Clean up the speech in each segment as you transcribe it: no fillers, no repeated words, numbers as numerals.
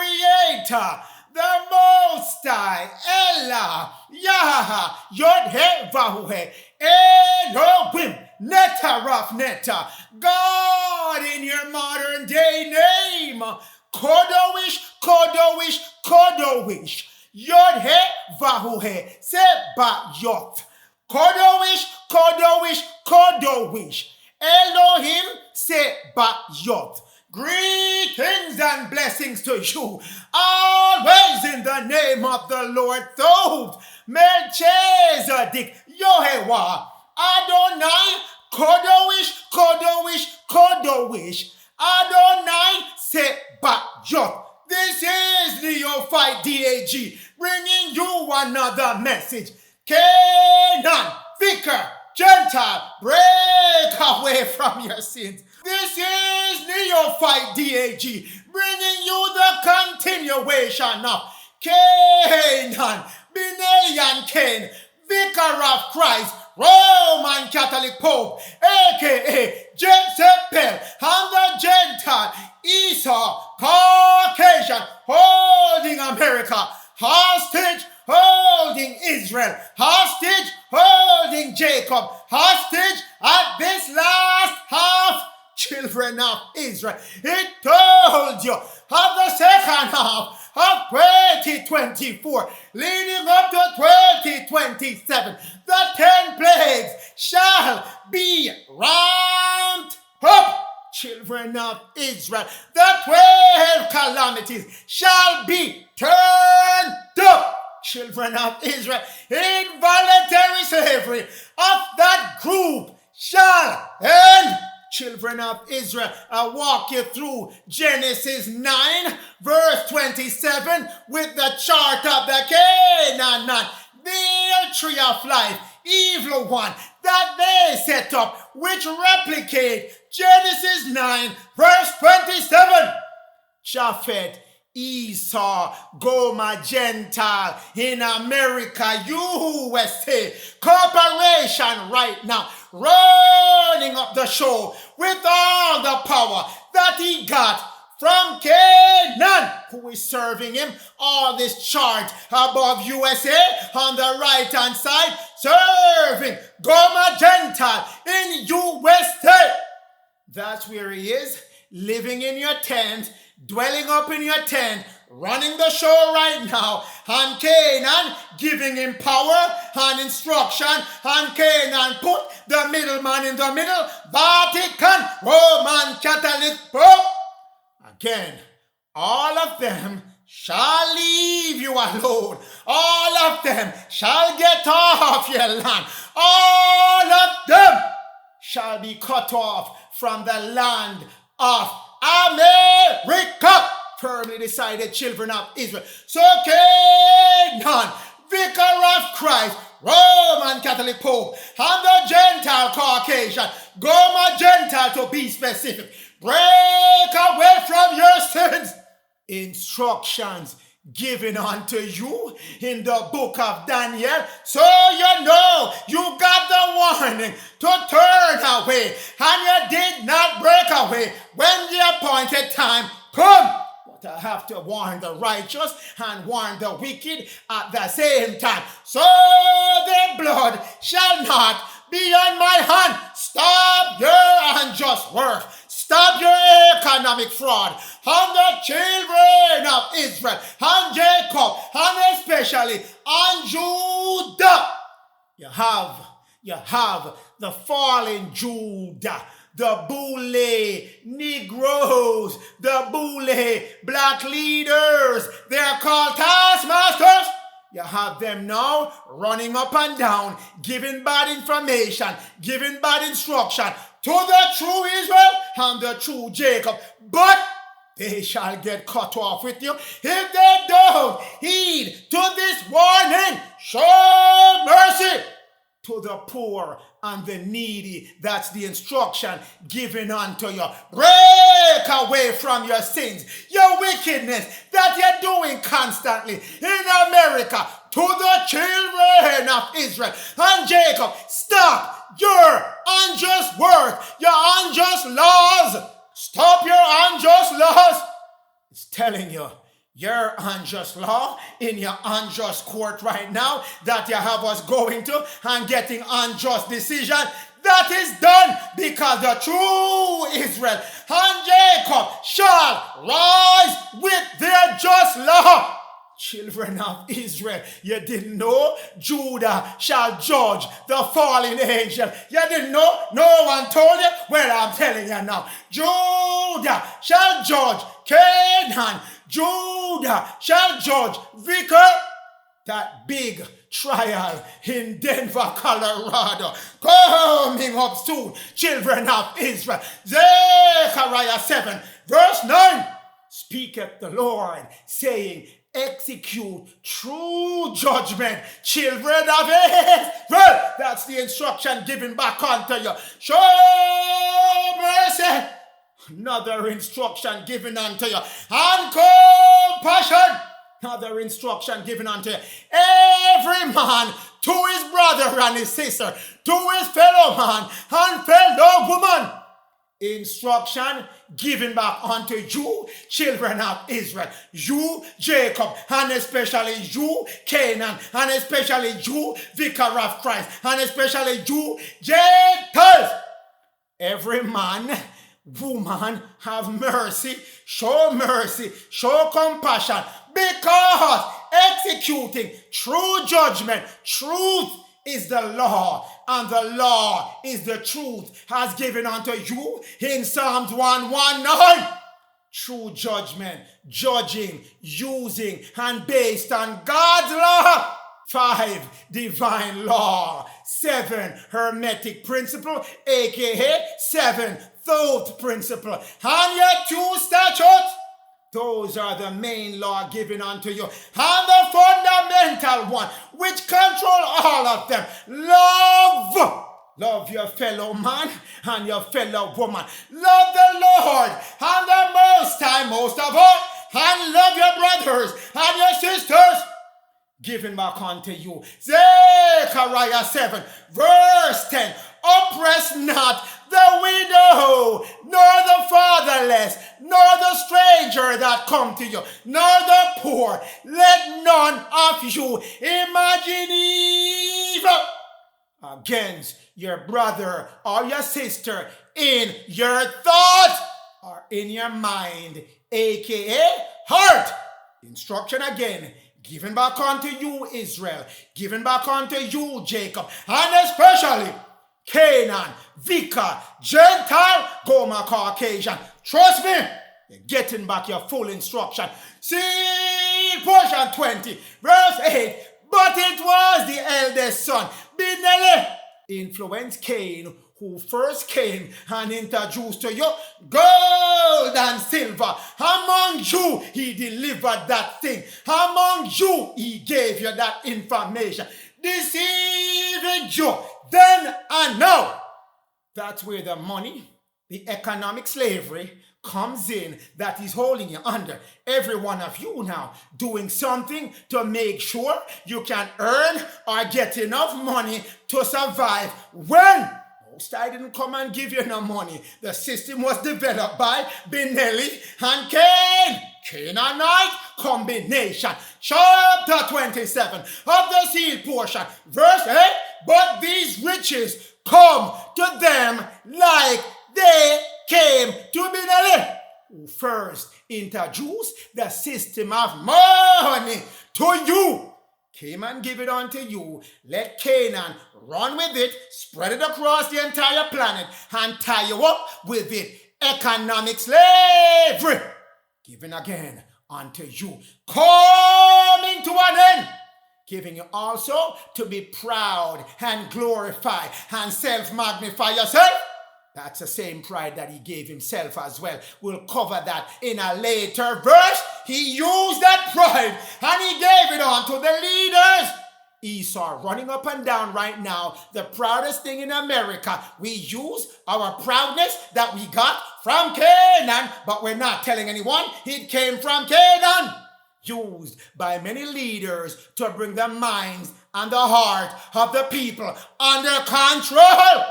Creator, the Most High, Ella, Yah, Yod-He-Vahu-He, Elohim, Netaraf Neta, God in your modern day name, Kodowish, Kodowish, Kodowish, Yod-He-Vahu-He, Sebayot, Kodowish, Kodowish, Kodowish, Elohim, Sebayot. Greetings and blessings to you, always in the name of the Lord Thoth, Melchizedek, Yehovah, Adonai, Kodowish, Kodowish, Kodowish, Adonai, Sebayot. This is Neophyte DAG, bringing you another message. CANAAN, Vicar, Gentile, break away from your sins. This is Neophyte DAG, bringing you the continuation of CANAAN, BENELI and Cain, Vicar of Christ, Roman Catholic Pope, aka Jezebel, and the Gentile, Esau-Caucasian, holding America hostage, holding Israel hostage, holding Jacob hostage at this last half. Children of Israel, it told you of the second half of 2024 leading up to 2027, the 10 plagues shall be ramped up. Children of Israel, the 12 calamities shall be turned up. Children of Israel, involuntary slavery of that group shall end. Children of Israel, I walk you through Genesis 9, verse 27, with the chart of the Canaan, the tree of life, evil one, that they set up, which replicate Genesis 9, verse 27. Japhet, Esau, Gomer, Gentile, in America, USA, corporation right now, running up the show with all the power that he got from Canaan, who is serving him. All this chart above USA on the right hand side, serving Gomer, Gentile in USA. That's where he is, living in your tent, dwelling up in your tent, running the show right now, and Canaan giving him power and instruction, and Canaan put the middleman in the middle, Vatican, Roman Catholic Pope. Again, all of them shall leave you alone. All of them shall get off your land. All of them shall be cut off from the land of America. Firmly decided, children of Israel. So Canaan, Vicar of Christ, Roman Catholic Pope, and the Gentile Caucasian, Gomer Gentile to be specific, break away from your sins. Instructions given unto you in the book of Daniel, so you know you got the warning to turn away, and you did not break away when the appointed time come. But I have to warn the righteous and warn the wicked at the same time, so their blood shall not be on my hand. Stop your unjust work. Stop your economic fraud on the children of Israel, on Jacob, and especially on Judah. You have the fallen Judah, the Boule Negroes, the Boule black leaders. They are called taskmasters. You have them now running up and down, giving bad information, giving bad instruction to the true Israel and the true Jacob. But they shall get cut off with you if they don't heed to this warning. Show mercy to the poor and the needy. That's the instruction given unto you. Break away from your sins, your wickedness that you're doing constantly in America to the children of Israel and Jacob. Stop your unjust work, your unjust laws. Stop your unjust laws. It's telling you, your unjust law in your unjust court right now that you have us going to and getting unjust decision. That is done because the true Israel and Jacob shall rise with their just law. Children of Israel, you didn't know Judah shall judge the fallen angel. You didn't know? No one told you? Well, I'm telling you now. Judah shall judge Canaan. Judah shall judge Vicar. That big trial in Denver, Colorado, coming up soon. Children of Israel. Zechariah 7 verse 9. Speaketh the Lord, saying, execute true judgment, children of Israel. That's the instruction given back unto you. Show mercy. Another instruction given unto you. And compassion. Another instruction given unto you. Every man to his brother and his sister, to his fellow man and fellow woman. Instruction given back unto you, children of Israel, you, Jacob, and especially you, Canaan, and especially you, Vicar of Christ, and especially you, Gentiles. Every man, woman, have mercy, show compassion, because executing true judgment, truth is the law, and the law is the truth, has given unto you in Psalms 119. True judgment, judging, using, and based on God's law. 5, divine law. 7, hermetic principle, aka 7, thought principle. And your 2 statutes. Those are the main law given unto you. And the fundamental one, which control all of them. Love. Love your fellow man and your fellow woman. Love the Lord and the Most High most of all. And love your brothers and your sisters. Given back unto you. Zechariah 7 verse 10. Oppress not the widow, nor the fatherless, nor the stranger that come to you, nor the poor. Let none of you imagine evil against your brother or your sister in your thoughts or in your mind, aka heart. Instruction again. Given back unto you, Israel. Given back unto you, Jacob. And especially Canaan, Vicar, Gentile, Gomer-Caucasian. Trust me, you're getting back your full instruction. See portion 20, verse 8. But it was the eldest son, BENELI, influenced Cain, who first came and introduced to you gold and silver. Among you, he delivered that thing. Among you, he gave you that information. Deceiving you then and now. That's where the money, the economic slavery comes in that is holding you under. Every one of you now doing something to make sure you can earn or get enough money to survive when Most I didn't come and give you no money. The system was developed by BENELI and Canaanite combination. Chapter 27 of the seed portion, verse 8. But these riches come to them like they came to BENELI, who first introduced the system of money to you. Came and give it unto you. Let Canaan run with it, spread it across the entire planet, and tie you up with it. Economic slavery given again unto you. Coming to an end. Giving you also to be proud and glorify and self-magnify yourself. That's the same pride that he gave himself as well. We'll cover that in a later verse. He used that pride and he gave it on to the leaders. Esau running up and down right now, the proudest thing in America. We use our proudness that we got from Canaan, but we're not telling anyone it came from Canaan. Used by many leaders to bring the minds and the heart of the people under control.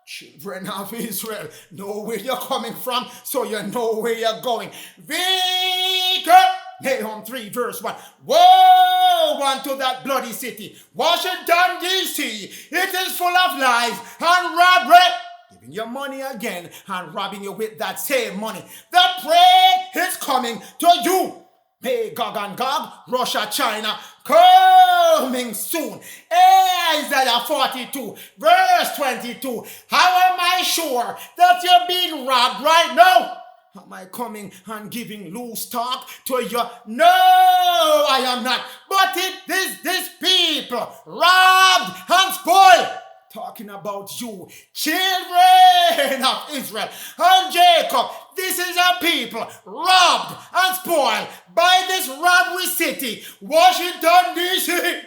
Children of Israel, know where you're coming from, so you know where you're going. Vicar, Second 3 verse 1. Woe unto that bloody city, Washington, D.C. It is full of lies and robbery. Giving your money again and robbing you with that same money. The prey is coming to you. May Gog and Gog, Russia, China, coming soon. Isaiah 42, verse 22. How am I sure that you're being robbed right now? Am I coming and giving loose talk to you? No, I am not. But it is this people robbed and spoiled. Talking about you, children of Israel and Jacob. This is a people robbed and spoiled by this robbery city, Washington, D.C.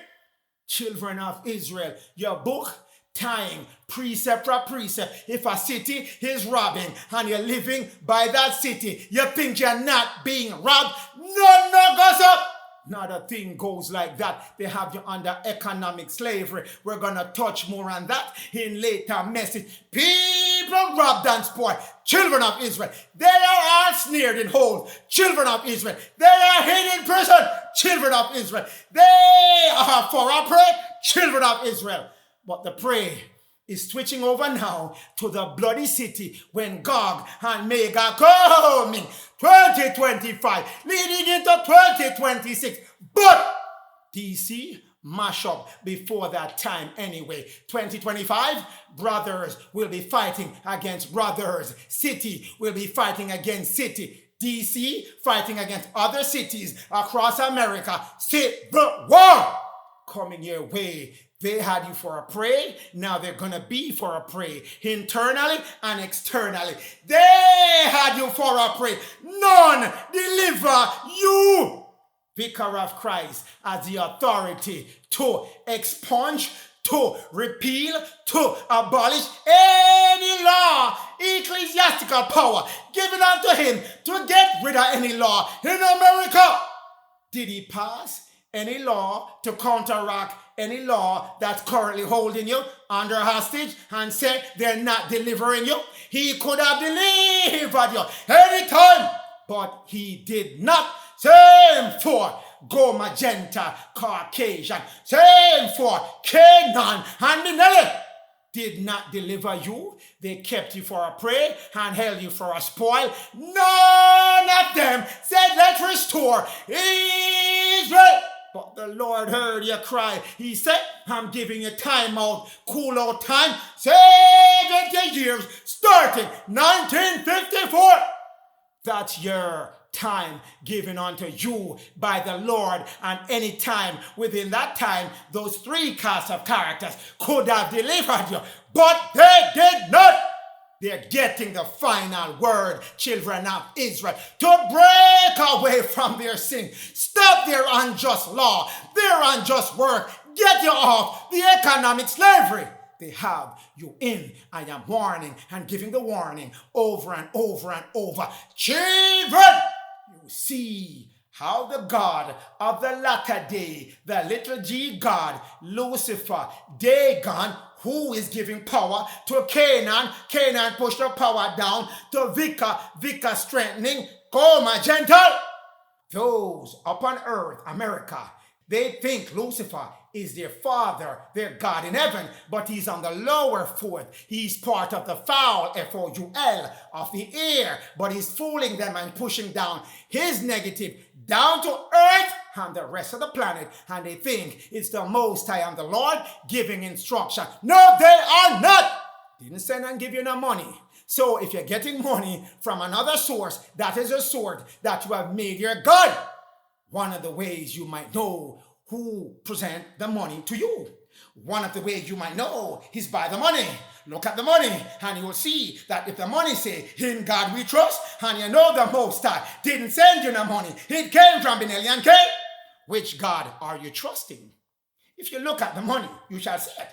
Children of Israel, your book tying precept for precept. If a city is robbing and you're living by that city, you think you're not being robbed? No goes up. Not a thing goes like that. They have you under economic slavery. We're going to touch more on that in later message. People robbed and spoiled. Children of Israel. They are all snared in holes. Children of Israel. They are hid in prison. Children of Israel. They are for a prey. Children of Israel. But the prey is switching over now to the bloody city when Gog and Magog coming 2025 leading into 2026. But DC mash up before that time anyway. 2025, brothers will be fighting against brothers. City will be fighting against city. DC fighting against other cities across America. Civil war coming your way. They had you for a prey. Now they're going to be for a prey. Internally and externally. They had you for a prey. None deliver you. Vicar of Christ as the authority to expunge, to repeal, to abolish any law, ecclesiastical power given unto him to get rid of any law in America. Did he pass any law to counteract any law that's currently holding you under hostage and say they're not delivering you? He could have delivered you anytime, but he did not. Same for Gomer-Esau-Delilah-Ahab-Caucasians. Same for CANAAN and BENELI. Did not deliver you. They kept you for a prey and held you for a spoil. None of them said, let's restore Israel. But the Lord heard your cry. He said, I'm giving you time out, cool out time, 70 years, starting 1954. That's your time given unto you by the Lord, and any time within that time, those three casts of characters could have delivered you, but they did not. They're getting the final word, children of Israel, to break away from their sin. Stop their unjust law, their unjust work. Get you off the economic slavery they have you in. I am warning and giving the warning over and over and over. Children, you see how the God of the latter day, the little g God, Lucifer, Dagon, who is giving power to Canaan. Canaan pushed the power down to Vicar. Vicar strengthening Gomer, Gentile. Those upon earth, America, they think Lucifer is their father, their God in heaven, but he's on the lower fourth. He's part of the foul, F-O-U-L, of the air, but he's fooling them and pushing down his negative down to earth and the rest of the planet, and they think it's the Most High and the Lord giving instruction. No, they are not. Didn't send and give you no money. So if you're getting money from another source, that is a sword that you have made your God. One of the ways you might know who present the money to you. One of the ways you might know is by the money. Look at the money and you will see that if the money say, in God we trust, and you know the Most High didn't send you no money, it came from BENELI and K. Which God are you trusting? If you look at the money, you shall see it.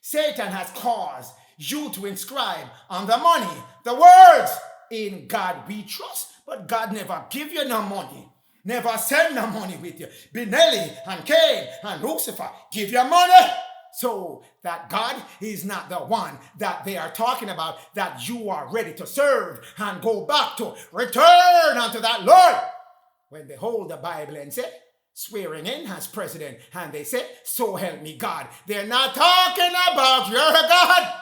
Satan has caused you to inscribe on the money the words, in God we trust, but God never give you no money. Never send no money with you. BENELI and Cain and Lucifer give you money. So that God is not the one that they are talking about that you are ready to serve and go back to. Return unto that Lord. when they hold the Bible and say, swearing in as president, and they say, so help me God. They're not talking about your God.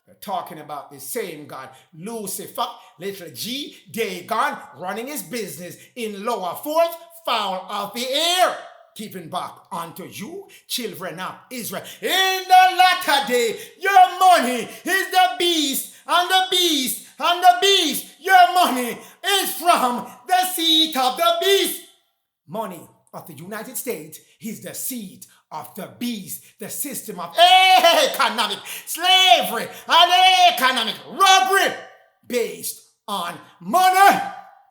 They're talking about the same God, Lucifer, little G, Dagon, running his business in lower fourth, fowl of the air, giving back unto you, children of Israel. In the latter day, your money is the beast, and the beast, and the beast. Your money is from the seed of the beast. Money of the United States is the seed of the beast, the system of economic slavery and economic robbery based on money.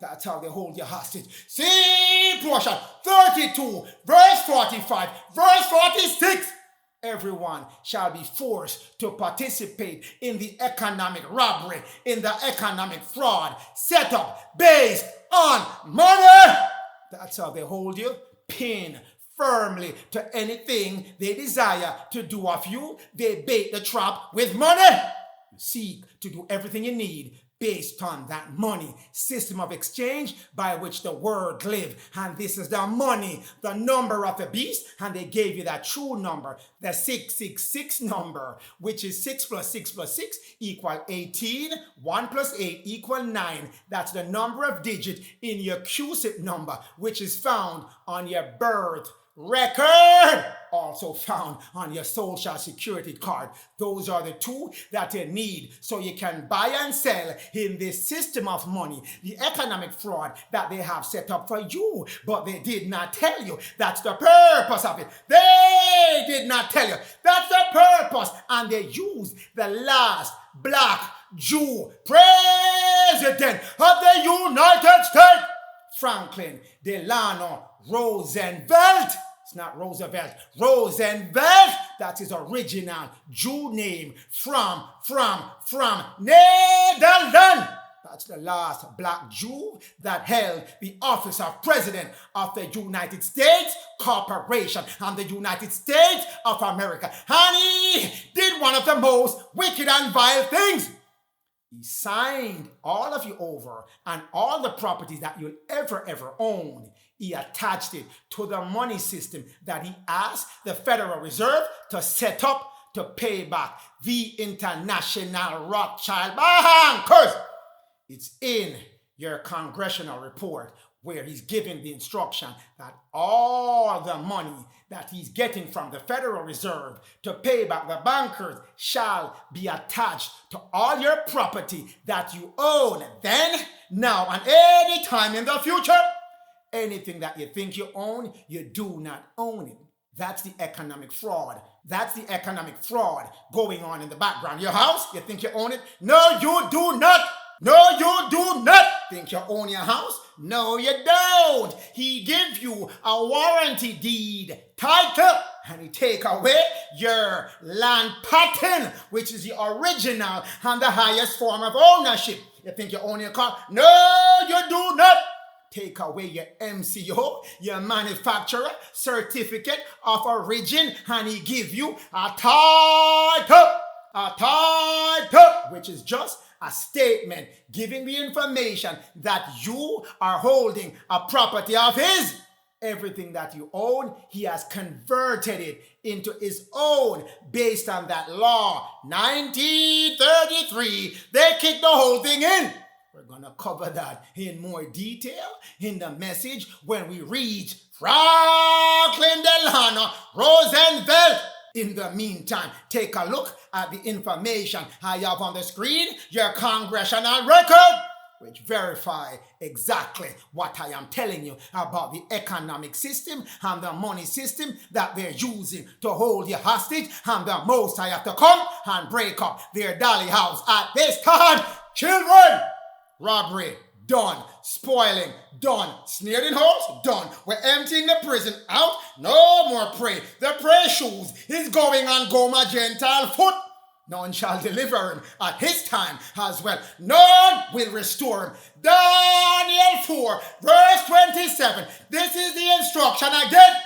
That's how they hold you hostage. See portion 32, verse 45, verse 46. Everyone shall be forced to participate in the economic robbery, in the economic fraud set up based on money. That's how they hold you pinned firmly to anything they desire to do of you. They bait the trap with money. You seek to do everything you need based on that money system of exchange by which the world live. And this is the money, the number of the beast, and they gave you that true number, the 666 number, which is 6 plus 6 plus 6 equal 18, 1 plus 8 equal 9. That's the number of digits in your QSIP number, which is found on your birth record, also found on your social security card. Those are the two that you need so you can buy and sell in this system of money, the economic fraud that they have set up for you. But they did not tell you that's the purpose of it. They did not tell you that's the purpose. And they used the last black Jew president of the United States, Franklin Delano Roosevelt. It's not Roosevelt. Roosevelt. That's his original Jew name from Netherlands. That's the last black Jew that held the office of President of the United States Corporation and the United States of America. And he did one of the most wicked and vile things. He signed all of you over and all the properties that you'll ever own. He attached it to the money system that he asked the Federal Reserve to set up to pay back the international Rothschild bankers. It's in your congressional report where he's giving the instruction that all the money that he's getting from the Federal Reserve to pay back the bankers shall be attached to all your property that you own then, now, and any time in the future. Anything that you think you own, you do not own it. That's the economic fraud. That's the economic fraud going on in the background. Your house, you think you own it? No, you do not. No, you do not think you own your house. No, you don't. He gives you a warranty deed title and he take away your land patent, which is the original and the highest form of ownership. You think you own your car? No, you do not. Take away your MCO, your manufacturer certificate of origin, and he give you a title, which is just a statement giving the information that you are holding a property of his. Everything that you own, he has converted it into his own based on that law. 1933, they kicked the whole thing in. We're going to cover that in more detail in the message when we reach Franklin Delano Roosevelt. In the meantime, take a look at the information I have on the screen, your congressional record, which verify exactly what I am telling you about the economic system and the money system that they're using to hold you hostage, and the most I have to come and break up their dolly house at this time. Children! Robbery, done. Spoiling, done. Snared in house, done. We're emptying the prison out. No more prey. The prey shoes is going on Gomer Gentile foot. None shall deliver him at his time as well. None will restore him. Daniel 4, verse 27. This is the instruction again.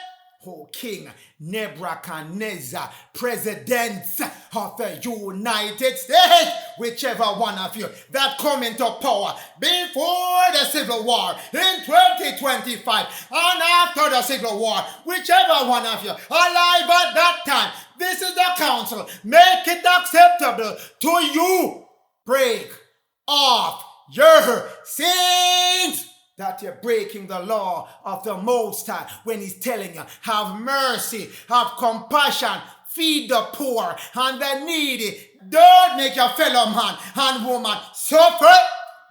O King Nebuchadnezzar, presidents of the United States, whichever one of you that come into power before the Civil War in 2025 and after the Civil War, whichever one of you alive at that time, this is the council. Make it acceptable to you. Break off your sins. That you're breaking the law of the Most High when he's telling you, have mercy, have compassion, feed the poor and the needy. Don't make your fellow man and woman suffer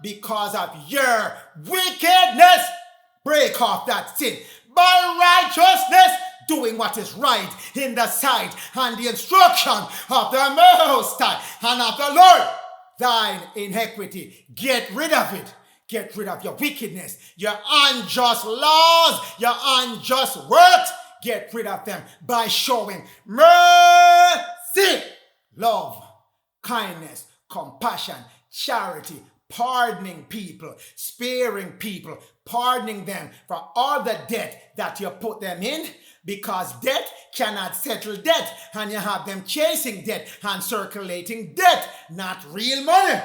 because of your wickedness. Break off that sin by righteousness, doing what is right in the sight and the instruction of the Most High and of the Lord. Thine iniquity, get rid of it. Get rid of your wickedness, your unjust laws, your unjust works. Get rid of them by showing mercy, love, kindness, compassion, charity, pardoning people, sparing people, pardoning them for all the debt that you put them in, because debt cannot settle debt, and you have them chasing debt and circulating debt, not real money.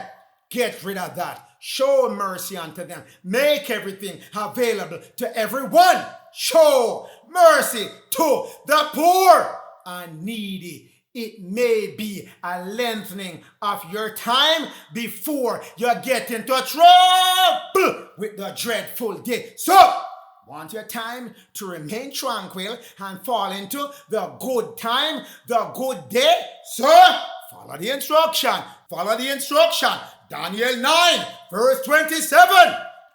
Get rid of that. Show mercy unto them. Make everything available to everyone. Show mercy to the poor and needy. It may be a lengthening of your time before you get into trouble with the dreadful day. So, want your time to remain tranquil and fall into the good time, the good day? So, follow the instruction. Follow the instruction. Daniel 9, verse 27.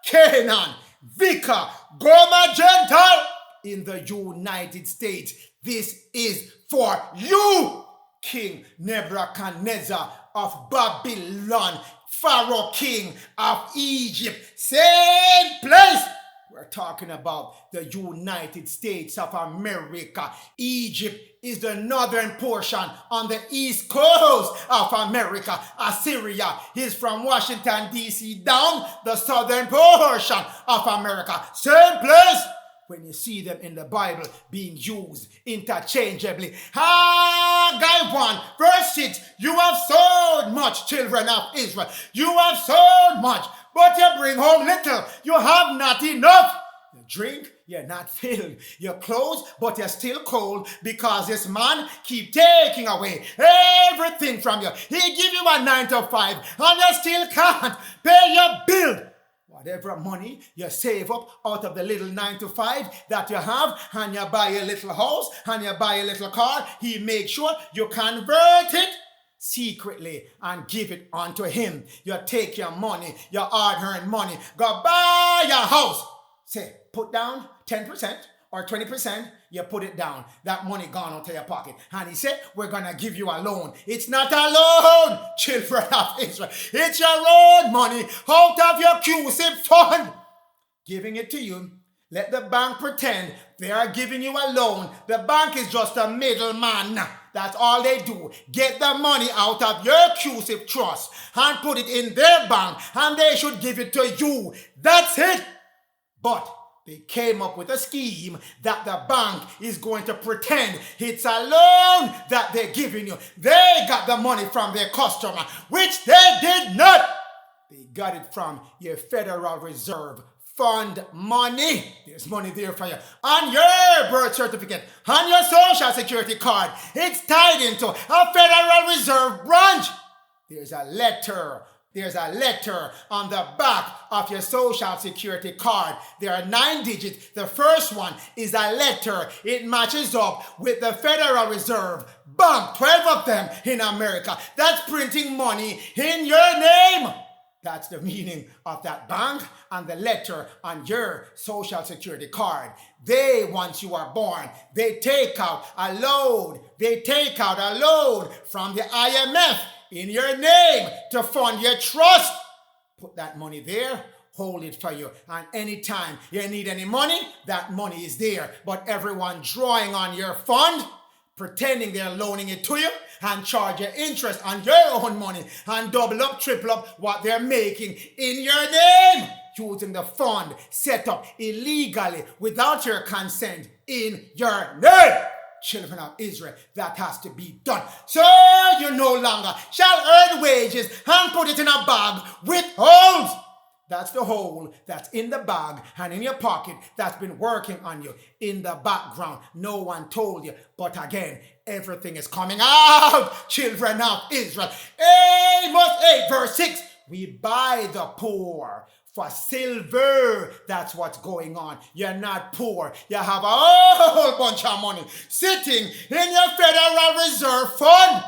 Canaan, Vicar, Gomer, Gentile in the United States. This is for you, King Nebuchadnezzar of Babylon, Pharaoh king of Egypt. Same place. We're talking about the United States of America. Egypt is the northern portion on the east coast of America. Assyria is from Washington, D.C. down the southern portion of America. Same place. When you see them in the Bible being used interchangeably. Haggai 1 verse 6. You have sowed much, children of Israel. You have sowed much, but you bring home little. You have not enough. You drink, you're not filled. You're clothes, but you're still cold because this man keep taking away everything from you. He give you a 9 to 5 and you still can't pay your bill. Whatever money you save up out of the little 9 to 5 that you have, and you buy a little house and you buy a little car, he makes sure you convert it secretly and give it unto him. You take your money, your hard-earned money, go buy your house. Say, put down 10% or 20%, you put it down. That money gone out of your pocket. And he said, we're going to give you a loan. It's not a loan, children of Israel. It's your own money out of your QSIP fund. Giving it to you. Let the bank pretend they are giving you a loan. The bank is just a middleman. That's all they do. Get the money out of your QSIP trust and put it in their bank, and they should give it to you. That's it. But they came up with a scheme that the bank is going to pretend it's a loan that they're giving you. They got the money from their customer, which they did not. They got it from your Federal Reserve Fund money. There's money there for you. On your birth certificate, on your Social Security card, it's tied into a Federal Reserve branch. There's a letter on the back of your Social Security card. There are 9 digits. The first one is a letter. It matches up with the Federal Reserve Bank, 12 of them in America. That's printing money in your name. That's the meaning of that bank and the letter on your Social Security card. They, once you are born, they take out a loan. They take out a loan from the IMF in your name to fund your trust. Put that money there, hold it for you, and anytime you need any money, that money is there. But everyone drawing on your fund, pretending they're loaning it to you and charge you interest on your own money and double up, triple up what they're making in your name, using the fund set up illegally without your consent in your name. Children of Israel, that has to be done. So you no longer shall earn wages and put it in a bag with holes. That's the hole that's in the bag and in your pocket that's been working on you in the background. No one told you, but again, everything is coming out. Children of Israel. Amos 8 verse 6. We buy the poor for silver. That's what's going on. You're not poor. You have a whole bunch of money sitting in your Federal Reserve Fund.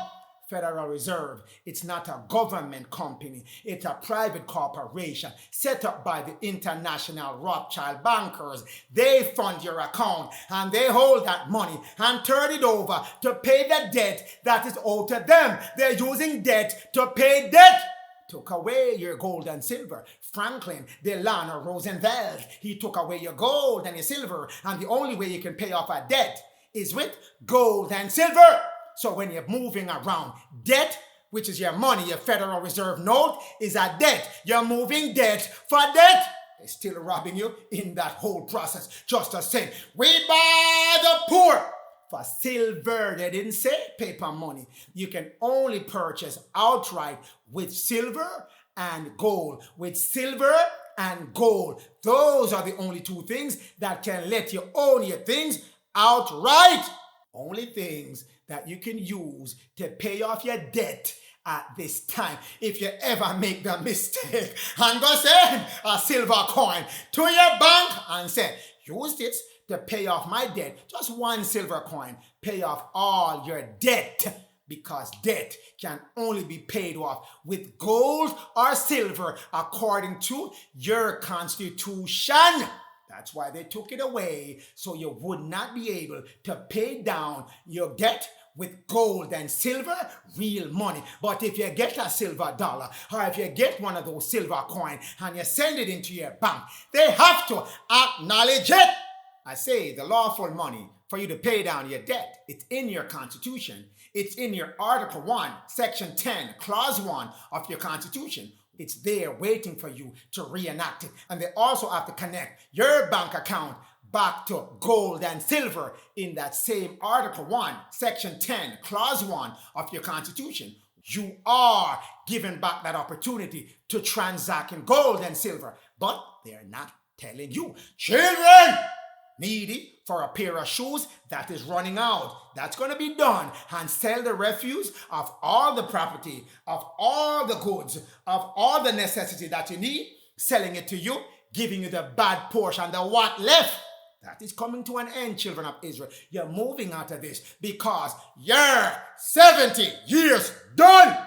Federal Reserve, it's not a government company. It's a private corporation set up by the international Rothschild bankers. They fund your account and they hold that money and turn it over to pay the debt that is owed to them. They're using debt to pay debt. Took away your gold and silver. Franklin Delano Roosevelt, he took away your gold and your silver, and the only way you can pay off a debt is with gold and silver. So when you're moving around, debt, which is your money, your Federal Reserve note, is a debt. You're moving debt for debt. They're still robbing you in that whole process. Just the same. We buy the poor for silver. They didn't say paper money. You can only purchase outright with silver and gold. With silver and gold. Those are the only two things that can let you own your things outright. Only things that you can use to pay off your debt at this time. If you ever make the mistake and go send a silver coin to your bank and say, use this to pay off my debt, just one silver coin, pay off all your debt, because debt can only be paid off with gold or silver according to your constitution. That's why they took it away, so you would not be able to pay down your debt with gold and silver, real money. But if you get a silver dollar, or if you get one of those silver coins and you send it into your bank, they have to acknowledge it. I say the lawful money for you to pay down your debt, it's in your constitution. It's in your Article 1, Section 10, Clause 1 of your constitution. It's there waiting for you to reenact it. And they also have to connect your bank account back to gold and silver in that same Article 1, Section 10, Clause 1 of your Constitution. You are given back that opportunity to transact in gold and silver, but they're not telling you. Children needy for a pair of shoes that is running out. That's going to be done, and sell the refuse of all the property, of all the goods, of all the necessity that you need, selling it to you, giving you the bad portion, the what left. That is coming to an end, children of Israel. You're moving out of this because you're 70 years done.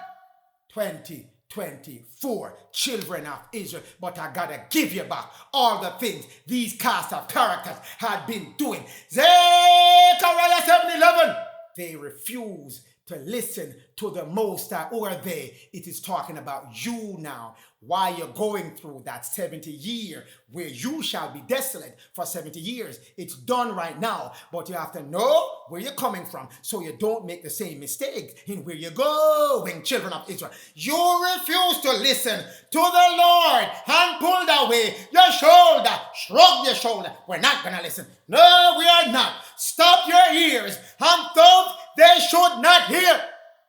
2024, children of Israel. But I gotta give you back all the things these cast of characters had been doing. Zechariah 7:11. They refuse to listen to the Most High. Who are they? It is talking about you now. Why you're going through that 70 year where you shall be desolate for 70 years. It's done right now, but you have to know where you're coming from so you don't make the same mistakes in where you're going, children of Israel. You refuse to listen to the Lord and pulled away your shoulder, shrug your shoulder. We're not going to listen. No, we are not. Stop your ears and thought they should not hear.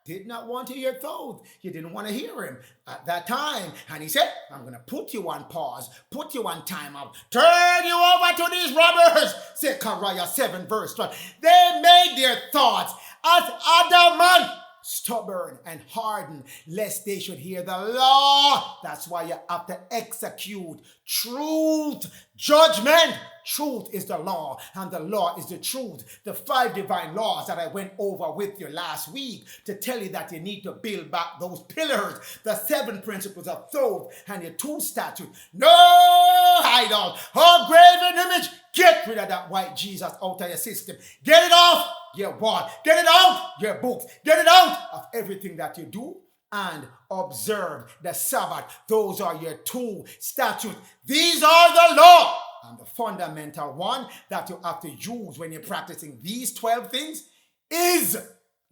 Did not want to hear Thoth. You didn't want to hear him at that time. And he said, I'm going to put you on pause, put you on timeout, turn you over to these robbers. Zechariah 7 verse 12. They made their thoughts as adamant, stubborn and hardened, lest they should hear the law. That's why you have to execute truth, judgment. Truth is the law, and the law is the truth. The 5 divine laws that I went over with you last week to tell you that you need to build back those pillars, the 7 principles of Thoth, and your 2 statutes. No idol or graven image. Get rid of that white Jesus out of your system. Get it off your wall. Get it out your books. Get it out of everything that you do. And observe the Sabbath. Those are your 2 statutes. These are the law. And the fundamental one that you have to use when you're practicing these 12 things is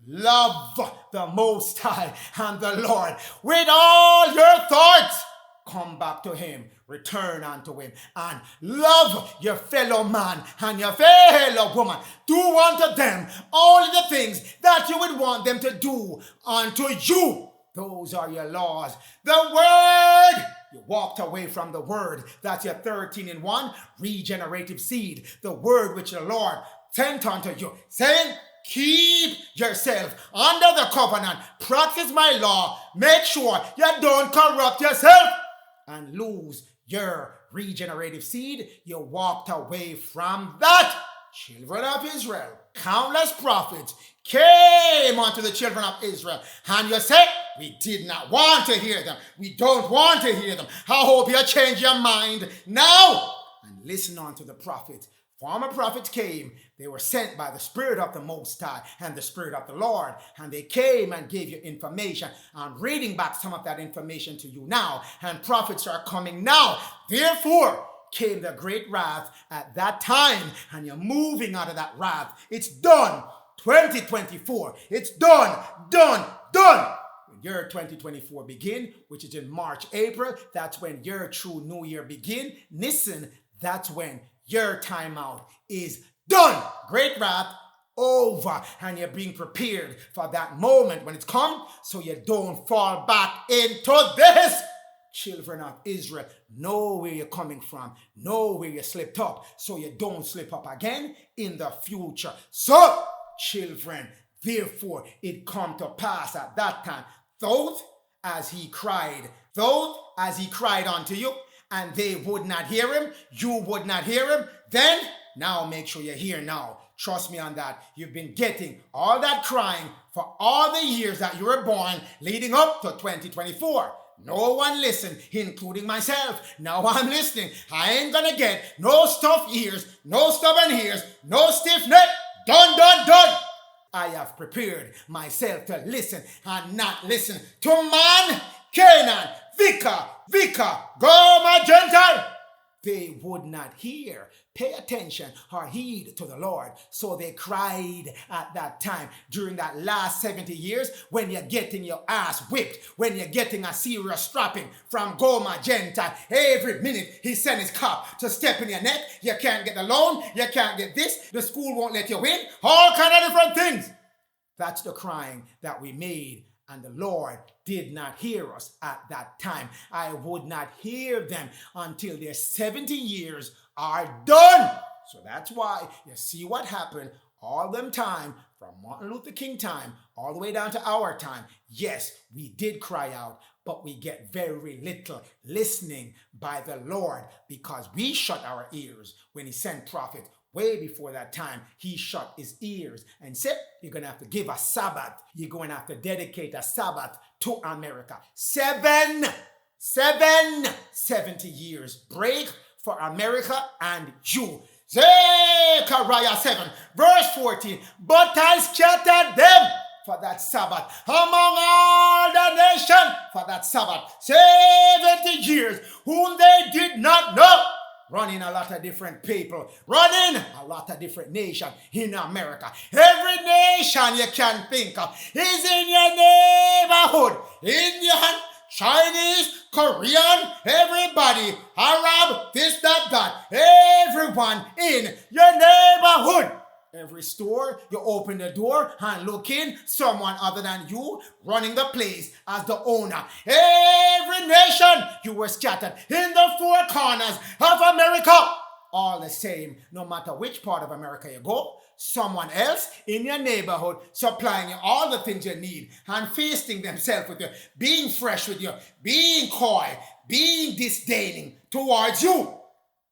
love the Most High and the Lord with all your thoughts. Come back to him, return unto him, and love your fellow man and your fellow woman. Do unto them all the things that you would want them to do unto you. Those are your laws. The word. You walked away from the word. That's your 13-in-1 regenerative seed. The word which the Lord sent unto you, saying, keep yourself under the covenant. Practice my law. Make sure you don't corrupt yourself and lose your regenerative seed. You walked away from that. Children of Israel, countless prophets came unto the children of Israel, and you say, we did not want to hear them. We don't want to hear them. I hope you change your mind now and listen unto the prophets. Former prophets came. They were sent by the Spirit of the Most High and the Spirit of the Lord, and they came and gave you information. I'm reading back some of that information to you now, and prophets are coming now. Therefore came the great wrath at that time, and you're moving out of that wrath. It's done. 2024. It's done. When year 2024 begin, which is in March, April, that's when your true new year begin. Listen, that's when your timeout is done. Great wrath over, and you're being prepared for that moment when it's come, so you don't fall back into this. Children of Israel, know where you're coming from, know where you slipped up, so you don't slip up again in the future. So, children, therefore it come to pass at that time, though as he cried unto you, and they would not hear him, you would not hear him, then now make sure you're here now. Trust me on that. You've been getting all that crying for all the years that you were born leading up to 2024. No one listened, including myself. Now I'm listening. I ain't gonna get no stuffed ears, no stubborn ears, no stiff neck. Done. I have prepared myself to listen and not listen to man, CANAAN, Vicar, Gomer, Gentile. They would not hear, pay attention, or heed to the Lord. So they cried at that time during that last 70 years when you're getting your ass whipped, when you're getting a serious strapping from Gomer, Gentile. Every minute he sent his cop to step in your neck. You can't get the loan, you can't get this, the school won't let you win, all kind of different things. That's the crying that we made. And the Lord did not hear us at that time. I would not hear them until their 70 years are done. So that's why you see what happened all them time, from Martin Luther King time all the way down to our time. Yes, we did cry out, but we get very little listening by the Lord because we shut our ears when he sent prophets. Way before that time, he shut his ears and said, you're going to have to give a Sabbath. You're going to have to dedicate a Sabbath to America. 70 years break for America and you. Zechariah 7, verse 14. But I scattered them for that Sabbath among all the nation for that Sabbath. 70 years whom they did not know. Running a lot of different people, running a lot of different nations in America. Every nation you can think of is in your neighborhood. Indian, Chinese, Korean, everybody, Arab, this, that. Everyone in your neighborhood. Every store, you open the door and look in, someone other than you running the place as the owner. Every nation, you were scattered in the four corners of America. All the same, no matter which part of America you go, someone else in your neighborhood supplying you all the things you need and feasting themselves with you, being fresh with you, being coy, being disdaining towards you.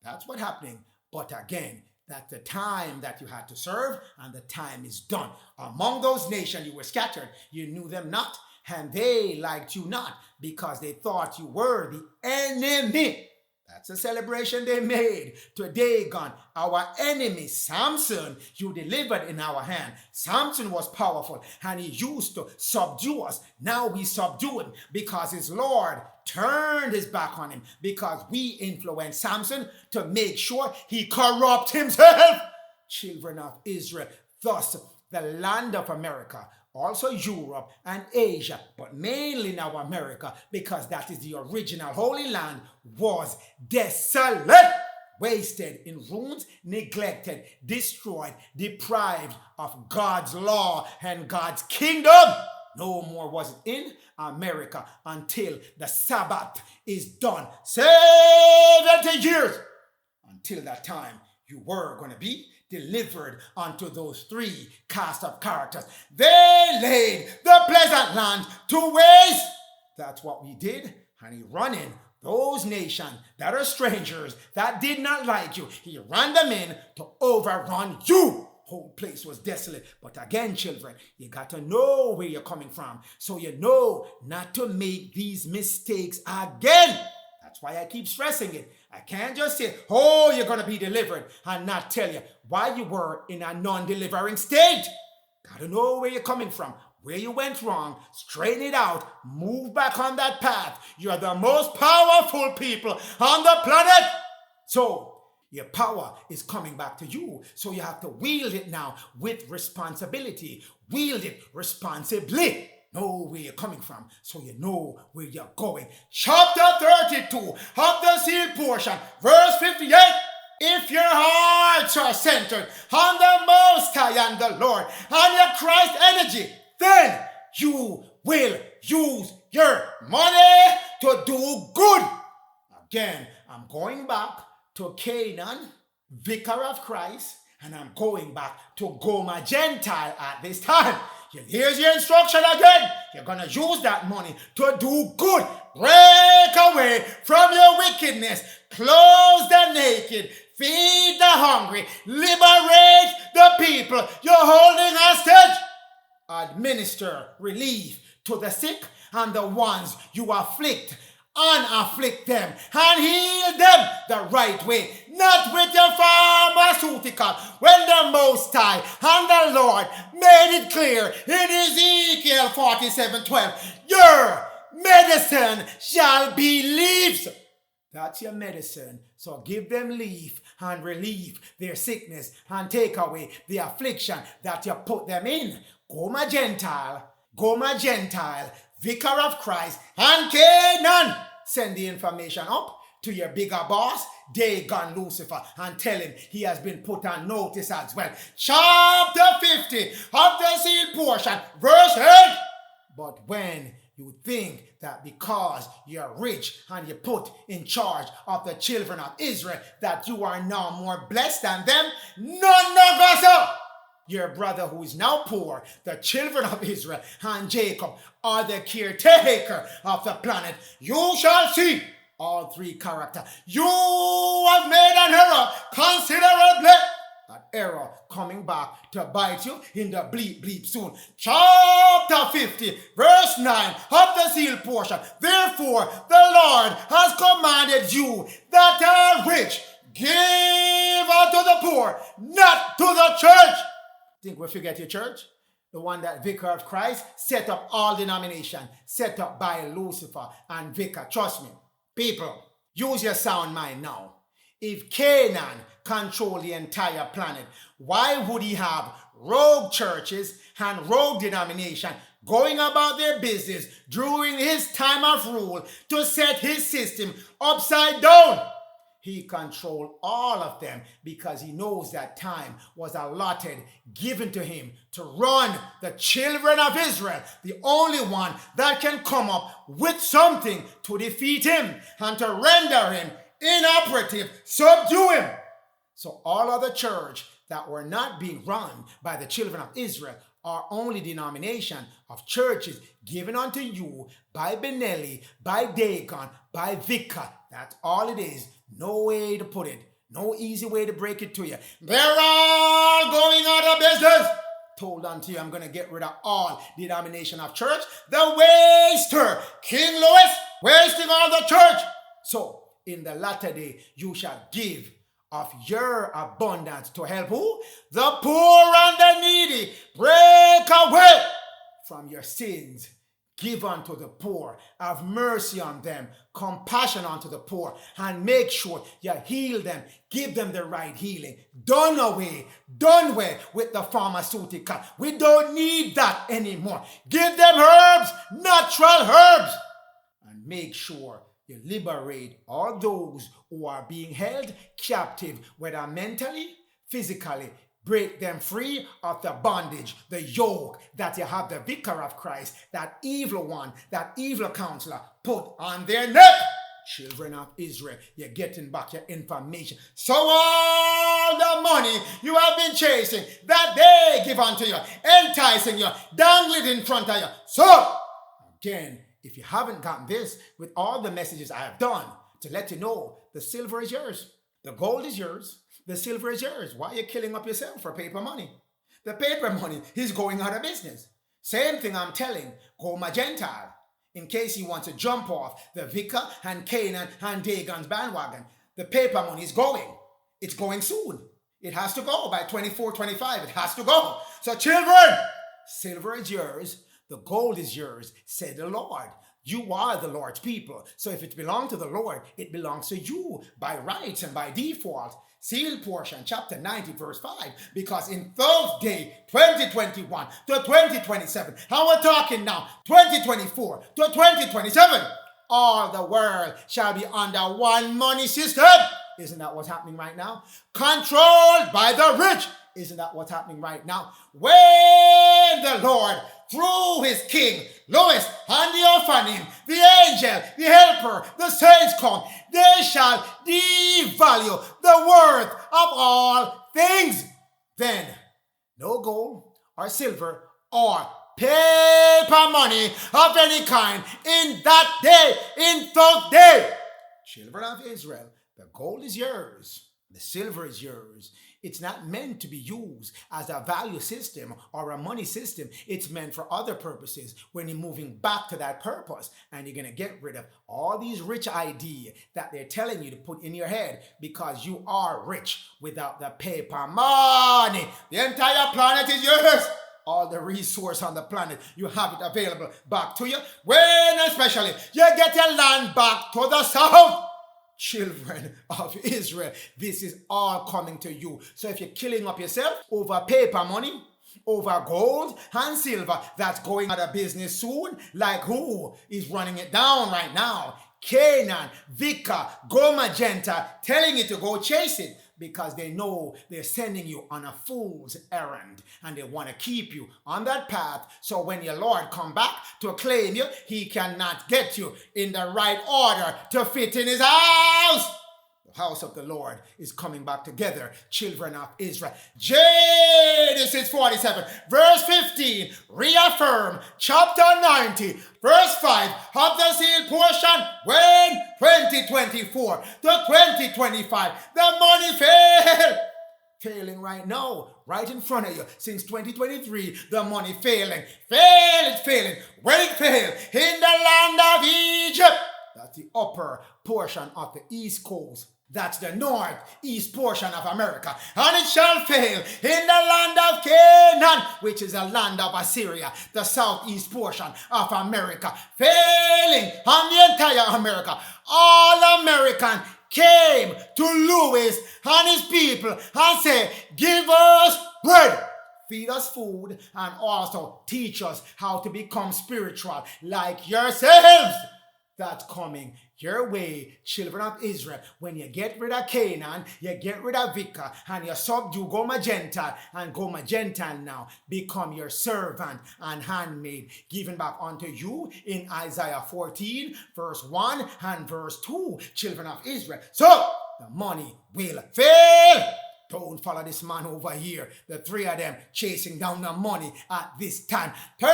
That's what's happening. But again, that's the time that you had to serve, and the time is done. Among those nations you were scattered, you knew them not, and they liked you not, because they thought you were the enemy. That's a celebration they made. Today, God, our enemy, Samson, you delivered in our hand. Samson was powerful, and he used to subdue us. Now we subdue him because his Lord turned his back on him, because we influenced Samson to make sure he corrupt himself. Children of Israel, Thus, the land of America, also Europe and Asia, but mainly now America, because that is the original Holy Land, was desolate, wasted in ruins, neglected, destroyed, deprived of God's law and God's kingdom. No more was it in America until the Sabbath is done. 70 years. Until that time, you were going to be delivered unto those three cast of characters. They laid the pleasant land to waste. That's what we did. And he running those nations that are strangers, that did not like you. He ran them in to overrun you. Whole place was desolate. But again, children, you got to know where you're coming from, so you know not to make these mistakes again. That's why I keep stressing it. I can't just say, oh, you're going to be delivered, and not tell you why you were in a non-delivering state. Got to know where you're coming from, where you went wrong, straighten it out, move back on that path. You're the most powerful people on the planet. So, your power is coming back to you. So you have to wield it now with responsibility. Wield it responsibly. Know where you're coming from, so you know where you're going. Chapter 32 of the sealed portion, verse 58. If your hearts are centered on the Most High and the Lord and your Christ energy, then you will use your money to do good. Again, I'm going back to Canaan, Vicar of Christ, and I'm going back to Gomer-Gentile at this time. Here's your instruction again. You're going to use that money to do good. Break away from your wickedness. Clothe the naked. Feed the hungry. Liberate the people you're holding hostage. Administer relief to the sick and the ones you afflict. Unafflict them and heal them the right way, not with your pharmaceutical. When the Most High and the Lord made it clear in Ezekiel 47:12, your medicine shall be leaves. That's your medicine. So give them leaf and relieve their sickness and take away the affliction that you put them in. Gomer-Gentile, Vicar of Christ, and Canaan. Send the information up to your bigger boss, Dagon Lucifer, and tell him he has been put on notice as well. Chapter 50 of the sealed portion, verse 8. But when you think that because you're rich and you're put in charge of the children of Israel, that you are now more blessed than them, none of us are. Your brother who is now poor, the children of Israel and Jacob are the caretaker of the planet. You shall see all three characters. You have made an error considerably. That error coming back to bite you in the bleep soon. Chapter 50, verse 9 of the sealed portion. Therefore, the Lord has commanded you that are rich, give unto the poor, not to the church. Think we forget your church? The one that Vicar of Christ set up all denomination, set up by Lucifer and Vicar. Trust me, people, use your sound mind now. If Canaan controlled the entire planet, why would he have rogue churches and rogue denomination going about their business during his time of rule to set his system upside down? He controlled all of them because he knows that time was allotted, given to him to run the children of Israel, the only one that can come up with something to defeat him and to render him inoperative, subdue him. So all other church that were not being run by the children of Israel are only denomination of churches given unto you by BENELI, by Dagon, by Vicar. That's all it is. No way to put it. No easy way to break it to you. They're all going out of business. Told unto you, I'm going to get rid of all denomination of church. The waster, King Louis, wasting all the church. So, in the latter day, you shall give of your abundance to help who? The poor and the needy. Break away from your sins. Give unto the poor, have mercy on them, compassion unto the poor, and make sure you heal them, give them the right healing. Done away with the pharmaceutical. We don't need that anymore. Give them herbs, natural herbs, and make sure you liberate all those who are being held captive, whether mentally, physically. Break them free of the bondage, the yoke that you have the Vicar of Christ, that evil one, that evil counselor put on their neck. Children of Israel, you're getting back your information. So all the money you have been chasing, that they give unto you, enticing you, dangling in front of you. So, again, if you haven't gotten this, with all the messages I have done, to let you know, the silver is yours, the gold is yours, the silver is yours. Why are you killing up yourself for paper money? The paper money is going out of business. Same thing I'm telling Gomer-Gentile, in case he wants to jump off the Vicar and Canaan and Dagon's bandwagon. The paper money is going. It's going soon. It has to go by 24, 25. It has to go. So children, silver is yours. The gold is yours, said the Lord. You are the Lord's people. So if it belongs to the Lord, it belongs to you by rights and by default. Seal portion, chapter 90, verse 5. Because in those days, 2021 to 2027, and we're talking now, 2024 to 2027, all the world shall be under one money system. Isn't that what's happening right now? Controlled by the rich. Isn't that what's happening right now? When the Lord, through his king, Louis, and the orphanim, the angel, the helper, the saints come, they shall devalue the worth of all things. Then, no gold or silver or paper money of any kind in that day, in those days. Children of Israel, the gold is yours, the silver is yours. It's not meant to be used as a value system or a money system. It's meant for other purposes. When you're moving back to that purpose, and you're going to get rid of all these rich ideas that they're telling you to put in your head, because you are rich without the paper money. The entire planet is yours. All the resource on the planet, you have it available back to you. When especially you get your land back to the south. Children of Israel, this is all coming to you. So if you're killing up yourself over paper money, over gold and silver, that's going out of business soon. Like who is running it down right now? Canaan, Vicar, Gomer-Gentile, telling you to go chase it, because they know they're sending you on a fool's errand, and they want to keep you on that path. So when your Lord come back to claim you, he cannot get you in the right order to fit in his house. The house of the Lord is coming back together, children of Israel. Genesis 47, verse 15, reaffirm chapter 90, verse 5 of the sealed portion. When 2024 to 2025, the money failing right now, right in front of you. Since 2023, the money failing. Failing. When it failed in the land of Egypt, that's the upper portion of the East Coast. That's the northeast portion of America. And it shall fail in the land of Canaan, which is the land of Assyria, the southeast portion of America. Failing on the entire America. All American came to Louis and his people and said, give us bread, feed us food, and also teach us how to become spiritual like yourselves. That's coming your way, children of Israel. When you get rid of Canaan, you get rid of Vicar, and you subdue Gomer-Gentile, and Gomer-Gentile now become your servant and handmaid, given back unto you in Isaiah 14, verse 1 and verse 2, children of Israel. So, the money will fail. Don't follow this man over here. The three of them chasing down the money at this time. Turn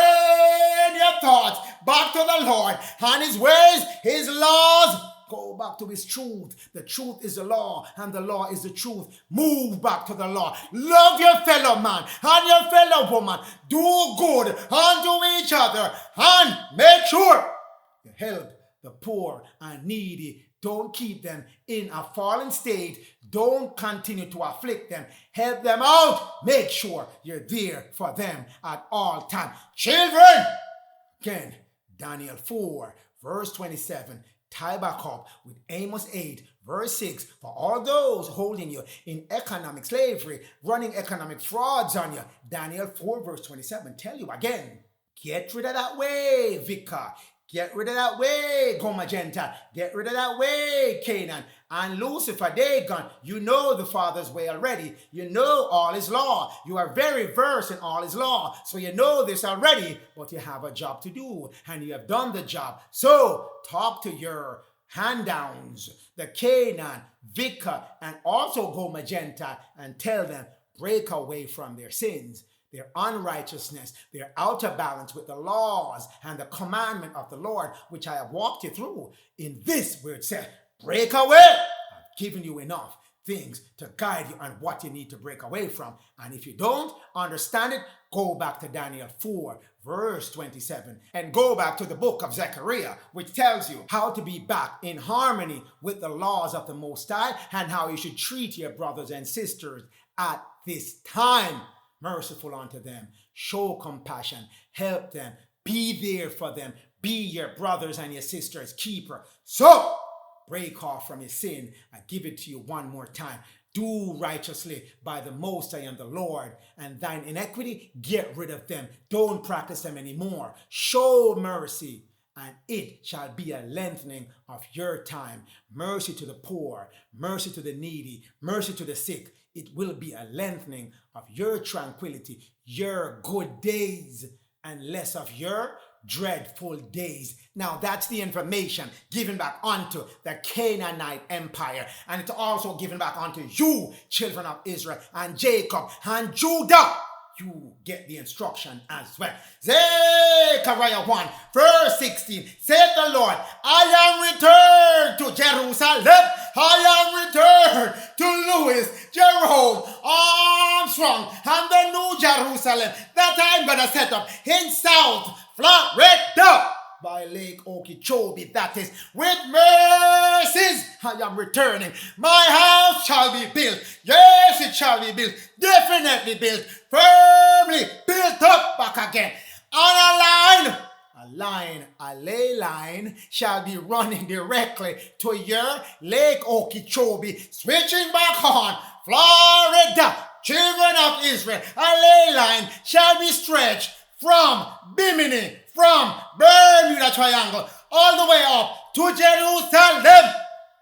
your thoughts back to the Lord and his ways, his laws. Go back to his truth. The truth is the law, and the law is the truth. Move back to the law. Love your fellow man and your fellow woman. Do good unto each other, and make sure you help the poor and needy. Don't keep them in a fallen state. Don't continue to afflict them. Help them out. Make sure you're there for them at all times. Children, again, Daniel 4, verse 27. Tie back up with Amos 8, verse 6. For all those holding you in economic slavery, running economic frauds on you. Daniel 4, verse 27. Tell you again. Get rid of that way, Vicar. Get rid of that way, Gomer-Gentile. Get rid of that way, Canaan. And Lucifer, Dagon, you know the Father's way already. You know all his law. You are very versed in all his law. So you know this already, but you have a job to do. And you have done the job. So talk to your hand-downs, the Canaan, Vicar, and also Gomer-Gentile, and tell them, break away from their sins, their unrighteousness, their out of balance with the laws and the commandment of the Lord, which I have walked you through. In this where it says, break away. I've given you enough things to guide you on what you need to break away from. And if you don't understand it, go back to Daniel 4, verse 27, and go back to the book of Zechariah, which tells you how to be back in harmony with the laws of the Most High and how you should treat your brothers and sisters at this time. Merciful unto them, show compassion, help them, be there for them, be your brothers and your sisters' keeper. So, break off from your sin. I give it to you one more time. Do righteously by the Most High and the Lord, and thine iniquity, get rid of them. Don't practice them anymore. Show mercy, and it shall be a lengthening of your time. Mercy to the poor, mercy to the needy, mercy to the sick. It will be a lengthening of your tranquility, your good days, and less of your dreadful days. Now that's the information given back unto the Canaanite empire, and it's also given back unto you, children of Israel, and Jacob, and Judah. You get the instruction as well. Zechariah 1, verse 16. Saith the Lord, I am returned to Jerusalem. I am returned to Louis, Jerome, Armstrong, and the New Jerusalem that I'm going to set up in South Florida by Lake Okeechobee, that is, with mercies I am returning. My house shall be built. Yes, it shall be built. Definitely built. Firmly built up back again. On a ley line shall be running directly to your Lake Okeechobee, switching back on Florida. Children of Israel, a ley line shall be stretched from Bimini, from Bermuda Triangle, all the way up to Jerusalem,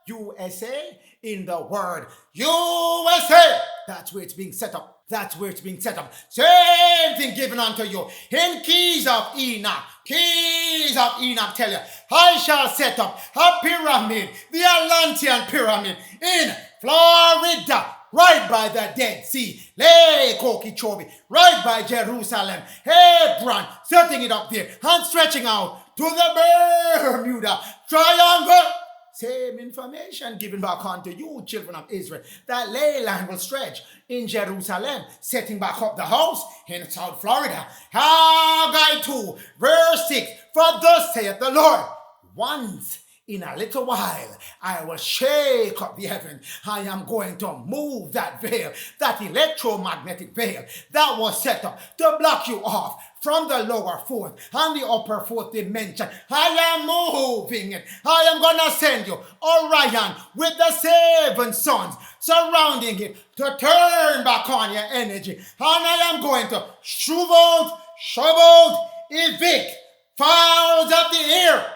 USA, in the word USA. That's where it's being set up. That's where it's being set up. Same thing given unto you in Keys of Enoch. Keys of Enoch tell you, I shall set up a pyramid, the Atlantean pyramid in Florida, right by the Dead Sea, Lake Okeechobee, right by Jerusalem, Hebron, setting it up there and stretching out to the Bermuda Triangle. Same information given back unto you, children of Israel. That ley line will stretch in Jerusalem, setting back up the house in South Florida. Haggai 2, verse 6, for thus saith the Lord, once in a little while, I will shake up the heaven. I am going to move that veil, that electromagnetic veil that was set up to block you off from the lower fourth and the upper fourth dimension. I am moving it. I am going to send you Orion with the 7 suns surrounding it to turn back on your energy. And I am going to shove out, evict fowls of the air,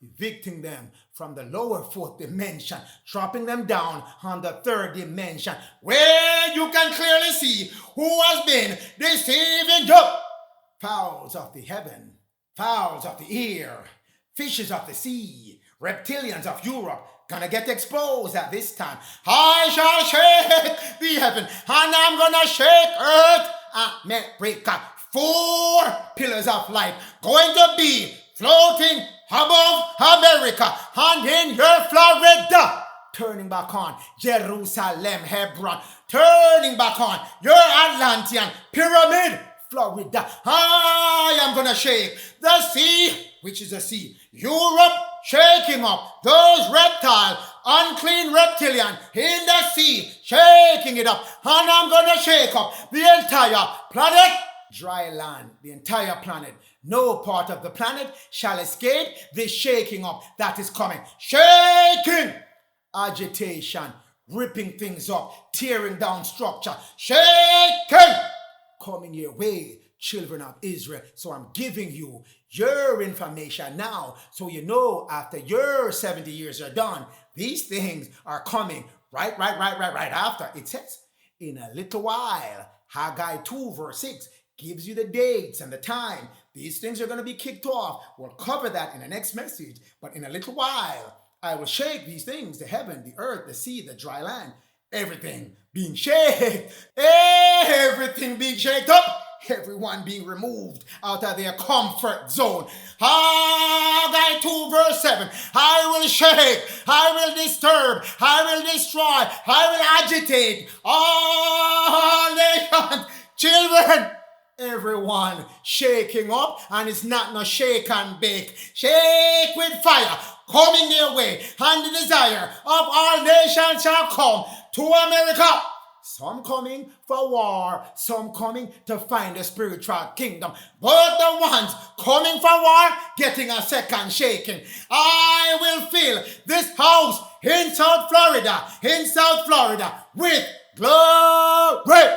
evicting them from the lower fourth dimension, dropping them down on the third dimension, where you can clearly see who has been deceiving you. Fowls of the heaven, fowls of the air, fishes of the sea, reptilians of Europe, gonna get exposed at this time. I shall shake the heaven, and I'm gonna shake earth and make break up 4 pillars of light going to be floating above America and in your Florida, turning back on Jerusalem, Hebron, turning back on your Atlantean pyramid, Florida. I am going to shake the sea, which is the sea, Europe, shaking up those reptile, unclean reptilian in the sea, shaking it up. And I'm going to shake up the entire planet dry land, the entire planet. No part of the planet shall escape this shaking up that is coming. Shaking! Agitation, ripping things up, tearing down structure. Shaking! Coming your way, children of Israel. So I'm giving you your information now, so you know after your 70 years are done, these things are coming right after. It says, in a little while, Haggai 2 verse 6 gives you the dates and the time. These things are going to be kicked off. We'll cover that in the next message. But in a little while, I will shake these things, the heaven, the earth, the sea, the dry land, everything being shaken, everything being shaked up, everyone being removed out of their comfort zone. Haggai 2 verse 7, I will shake, I will disturb, I will destroy, I will agitate all nations, children, everyone shaking up, and it's not no shake and bake. Shake with fire coming their way, and the desire of all nations shall come to America. Some coming for war, some coming to find the spiritual kingdom. But the ones coming for war, getting a second shaking. I will fill this house in South Florida, with glory.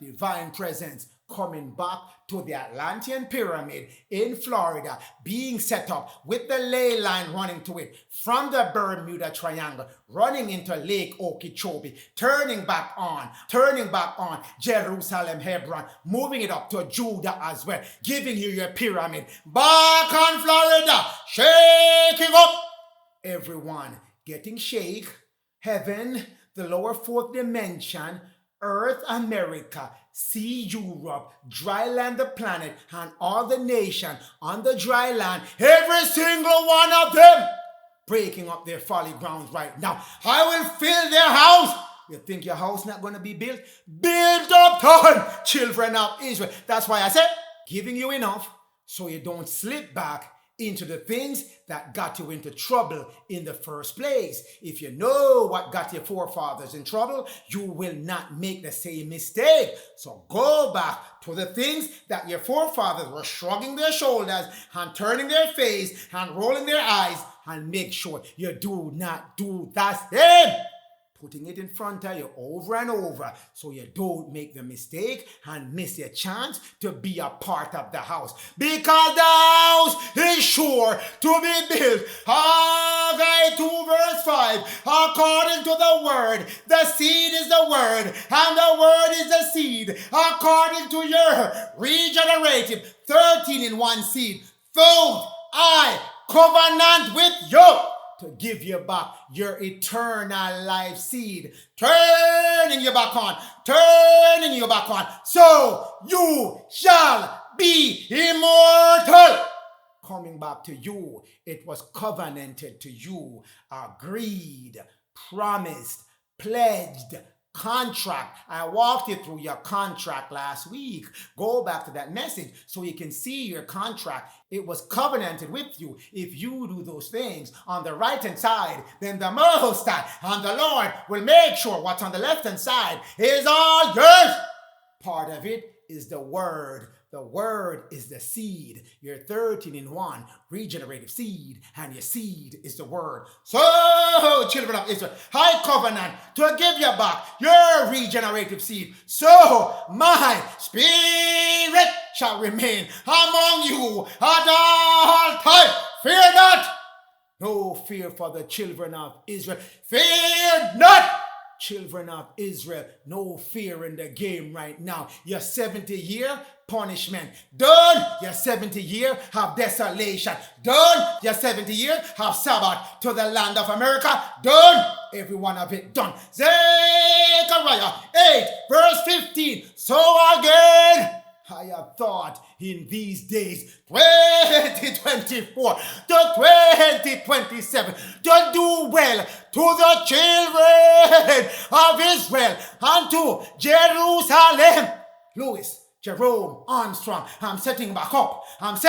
Divine presence coming back to the Atlantean Pyramid in Florida, being set up with the ley line running to it from the Bermuda Triangle, running into Lake Okeechobee, turning back on Jerusalem, Hebron, moving it up to Judah as well, giving you your pyramid back on Florida, shaking up. Everyone getting shake, heaven, the lower fourth dimension, earth, America, sea, Europe, dry land, the planet, and all the nation on the dry land, every single one of them breaking up their folly grounds right now. I will fill their house. You think your house not going to be built? Build up, done, children of Israel. That's why I said, giving you enough so you don't slip back into the things that got you into trouble in the first place. If you know what got your forefathers in trouble, you will not make the same mistake. So go back to the things that your forefathers were shrugging their shoulders and turning their face and rolling their eyes, and make sure you do not do that same. Putting it in front of you over and over so you don't make the mistake and miss your chance to be a part of the house. Because the house is sure to be built. Haggai 2 verse 5, according to the word, the seed is the word, and the word is the seed. According to your regenerative 13-in-1 seed, so I covenant with you to give you back your eternal life seed, turning you back on, so you shall be immortal. Coming back to you, it was covenanted to you, agreed, promised, pledged, contract. I walked you through your contract last week. Go back to that message so you can see your contract. It was covenanted with you. If you do those things on the right hand side, then the Most High and the Lord will make sure what's on the left hand side is all yours. Part of it is the word. The word is the seed, your 13-in-1 regenerative seed, and your seed is the word. So, children of Israel, I covenant to give you back your regenerative seed. So, my spirit shall remain among you at all times. Fear not. No fear for the children of Israel. Fear not. Children of Israel, no fear in the game right now. Your 70-year punishment done. Your 70-year of desolation done. Your 70 years of Sabbath to the land of America done. Every one of it done. Zechariah 8 verse 15. So again, I have thought in these days, 2024 to 2027, to do well to the children of Israel and to Jerusalem. Louis, Jerome, Armstrong, I'm setting him back up as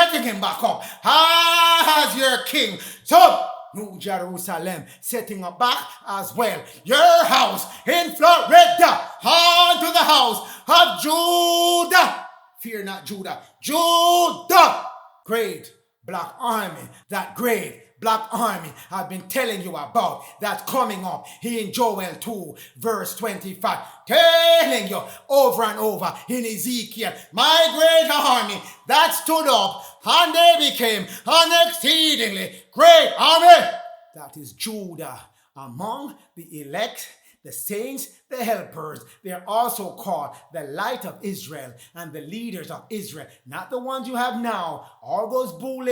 your king. So, New Jerusalem, setting up back as well. Your house in Florida, on to the house of Judah. fear not Judah. Judah, great black army, that great black army I've been telling you about, that's coming up in Joel 2 verse 25, telling you over and over in Ezekiel, my great army that stood up and they became an exceedingly great army. That is Judah among the elect, the saints, the helpers. They're also called the light of Israel and the leaders of Israel. Not the ones you have now. All those boule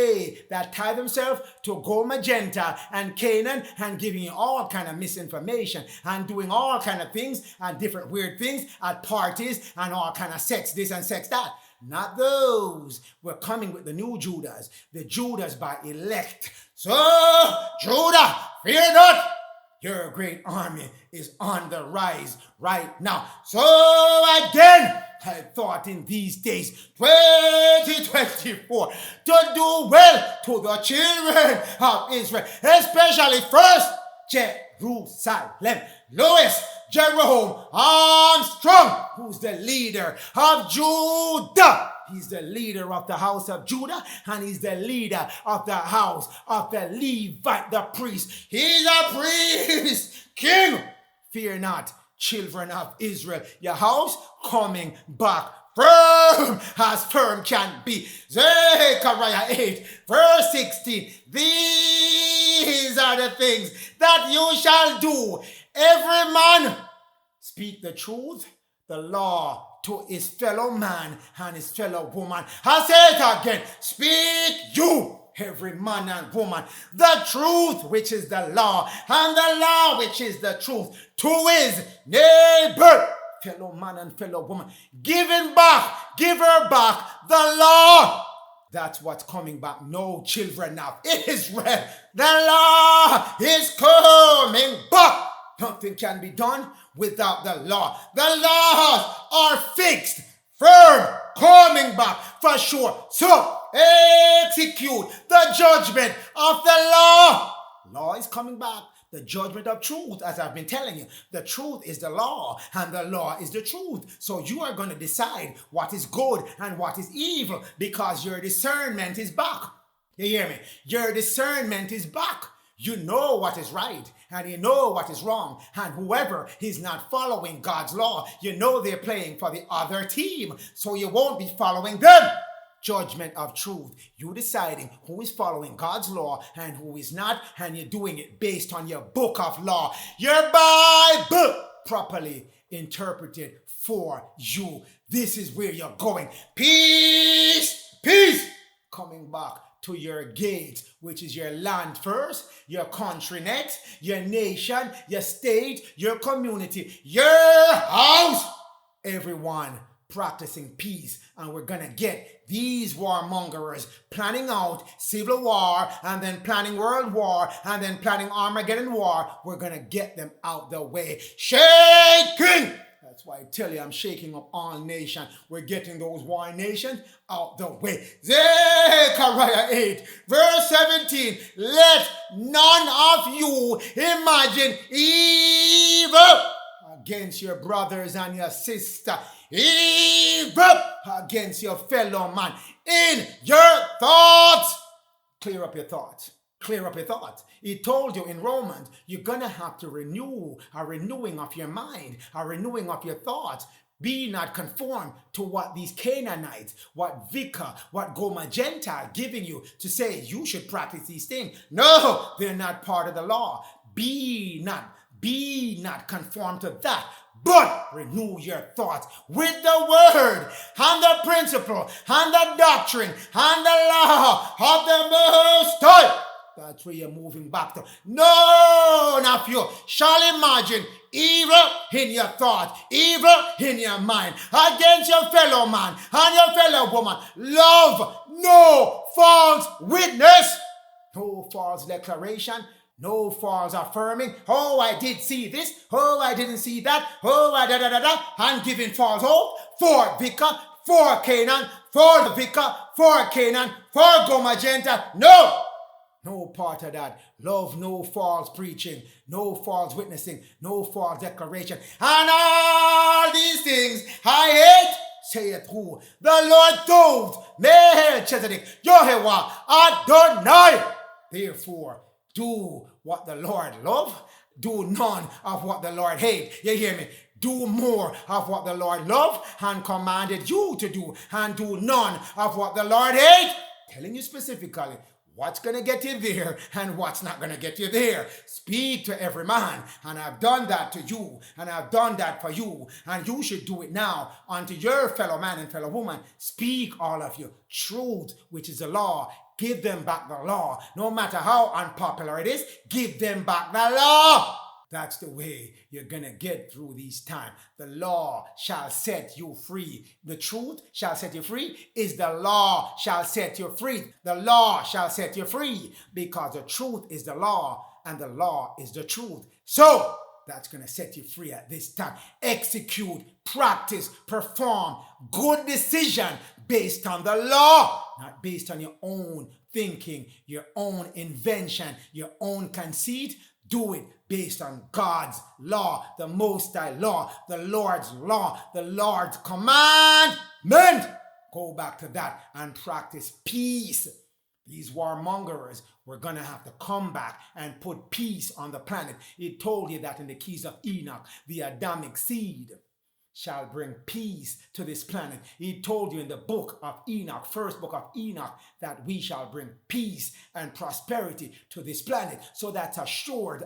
that tie themselves to Gomer-Gentile and Canaan and giving you all kind of misinformation and doing all kind of things and different weird things at parties and all kind of sex this and sex that. Not those. We're coming with the new Judas. The Judas by elect. So, Judah, fear not. Your great army is on the rise right now. So again, I thought in these days, 2024, to do well to the children of Israel, especially first Jerusalem. Louis Jerome Armstrong, who's the leader of Judah. He's the leader of the house of Judah, and he's the leader of the house of the Levite, the priest. He's a priest, king. Fear not, children of Israel. Your house coming back firm as firm can be. Zechariah 8, verse 16. These are the things that you shall do. Every man speak the truth, the law, to his fellow man and his fellow woman. I say it again. Speak you, every man and woman, the truth, which is the law, and the law, which is the truth, to his neighbor, fellow man and fellow woman. Give her back the law. That's what's coming back. No, children of Israel. The law is coming back. Nothing can be done without the law. The laws are fixed, firm, coming back for sure. So execute the judgment of the law. Law is coming back. The judgment of truth, as I've been telling you. The truth is the law, and the law is the truth. So you are going to decide what is good and what is evil, because your discernment is back. You hear me? Your discernment is back. You know what is right, and you know what is wrong. And whoever is not following God's law, you know they're playing for the other team, so you won't be following them. Judgment of truth. You deciding who is following God's law and who is not, and you're doing it based on your book of law, your Bible, properly interpreted for you. This is where you're going. Peace, peace, coming back to your gates, which is your land first, your country next, your nation, your state, your community, your house. Everyone practicing peace, and we're gonna get these warmongers planning out civil war, and then planning world war, and then planning Armageddon war. We're gonna get them out the way. Shaking! That's why I tell you, I'm shaking up all nations. We're getting those war nations out the way. Zechariah 8, verse 17. Let none of you imagine evil against your brothers and your sister. Evil against your fellow man. In your thoughts. Clear up your thoughts. Clear up your thoughts. He told you in Romans, you're going to have to renew a renewing of your mind, a renewing of your thoughts. Be not conformed to what these Canaanites, what Vicar, what Gomer-Gentile giving you to say you should practice these things. No, they're not part of the law. Be not conformed to that. But renew your thoughts with the word and the principle and the doctrine and the law of the Most High. That's where you're moving back to. None of you shall imagine evil in your thoughts, evil in your mind, against your fellow man and your fellow woman. Love no false witness, no false declaration, no false affirming. Oh, I did see this. Oh, I didn't see that. Oh, and giving false hope for Vicar, for Canaan, for the Vicar, for Canaan, for Gomer-Gentile. No part of that. Love no false preaching, no false witnessing, no false declaration. And all these things I hate. saith who? The Lord told Melchizedek, Yehovah Adonai. Therefore, do what the Lord love, do none of what the Lord hate. You hear me? Do more of what the Lord loved and commanded you to do, and do none of what the Lord hate. Telling you specifically what's going to get you there and what's not going to get you there. Speak to every man, and I've done that to you, and I've done that for you, and you should do it now unto your fellow man and fellow woman. Speak, all of you, truth, which is the law. Give them back the law. No matter how unpopular it is, give them back the law. That's the way you're going to get through these times. The law shall set you free. The truth shall set you free is the law shall set you free. The law shall set you free because the truth is the law and the law is the truth. So that's going to set you free at this time. Execute, practice, perform good decision based on the law, not based on your own thinking, your own invention, your own conceit. Do it based on God's law, the Most High law, the Lord's commandment. Go back to that and practice peace. These warmongers were going to have to come back and put peace on the planet. It told you that in the keys of Enoch, the Adamic seed shall bring peace to this planet. He told you in the book of Enoch, first book of Enoch, that we shall bring peace and prosperity to this planet. So that's assured,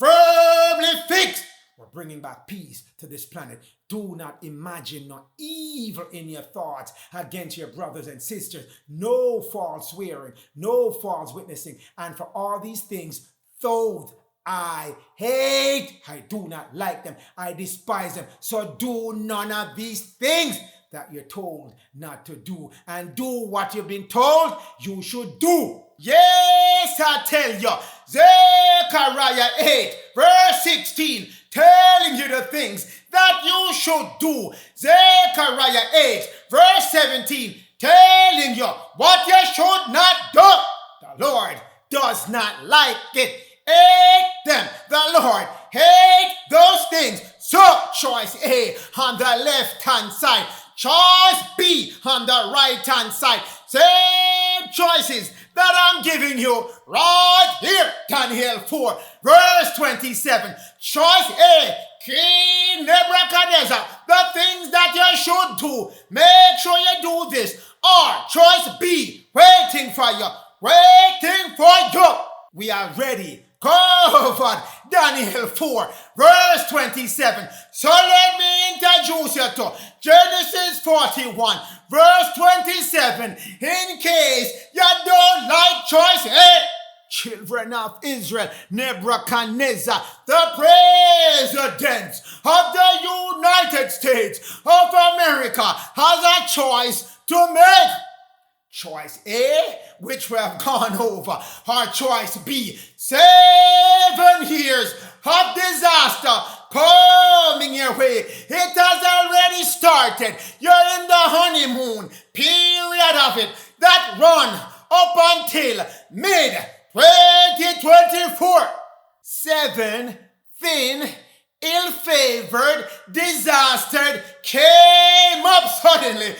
firmly fixed. We're bringing back peace to this planet. Do not imagine no evil in your thoughts against your brothers and sisters. No false swearing, no false witnessing. And for all these things, those I hate, I do not like them, I despise them. So do none of these things that you're told not to do, and do what you've been told you should do. Yes, I tell you, Zechariah 8 verse 16 telling you the things that you should do. Zechariah 8 verse 17 telling you what you should not do. The Lord does not like it. Hate them. The Lord hate those things. So choice A on the left hand side, choice B on the right hand side. Same choices that I'm giving you right here. Daniel 4 verse 27. Choice A, King Nebuchadnezzar, the things that you should do, make sure you do this. Or choice B, waiting for you. We are ready. Covered Daniel 4 verse 27. So let me introduce you to Genesis 41 verse 27. In case you don't like choice A. Children of Israel, Nebuchadnezzar, the president of the United States of America, has a choice to make. Choice A, which we have gone over, or choice B, 7 years of disaster coming your way. It has already started. You're in the honeymoon period of it that run up until mid-2024. 7 thin, ill-favored, disastered came up suddenly,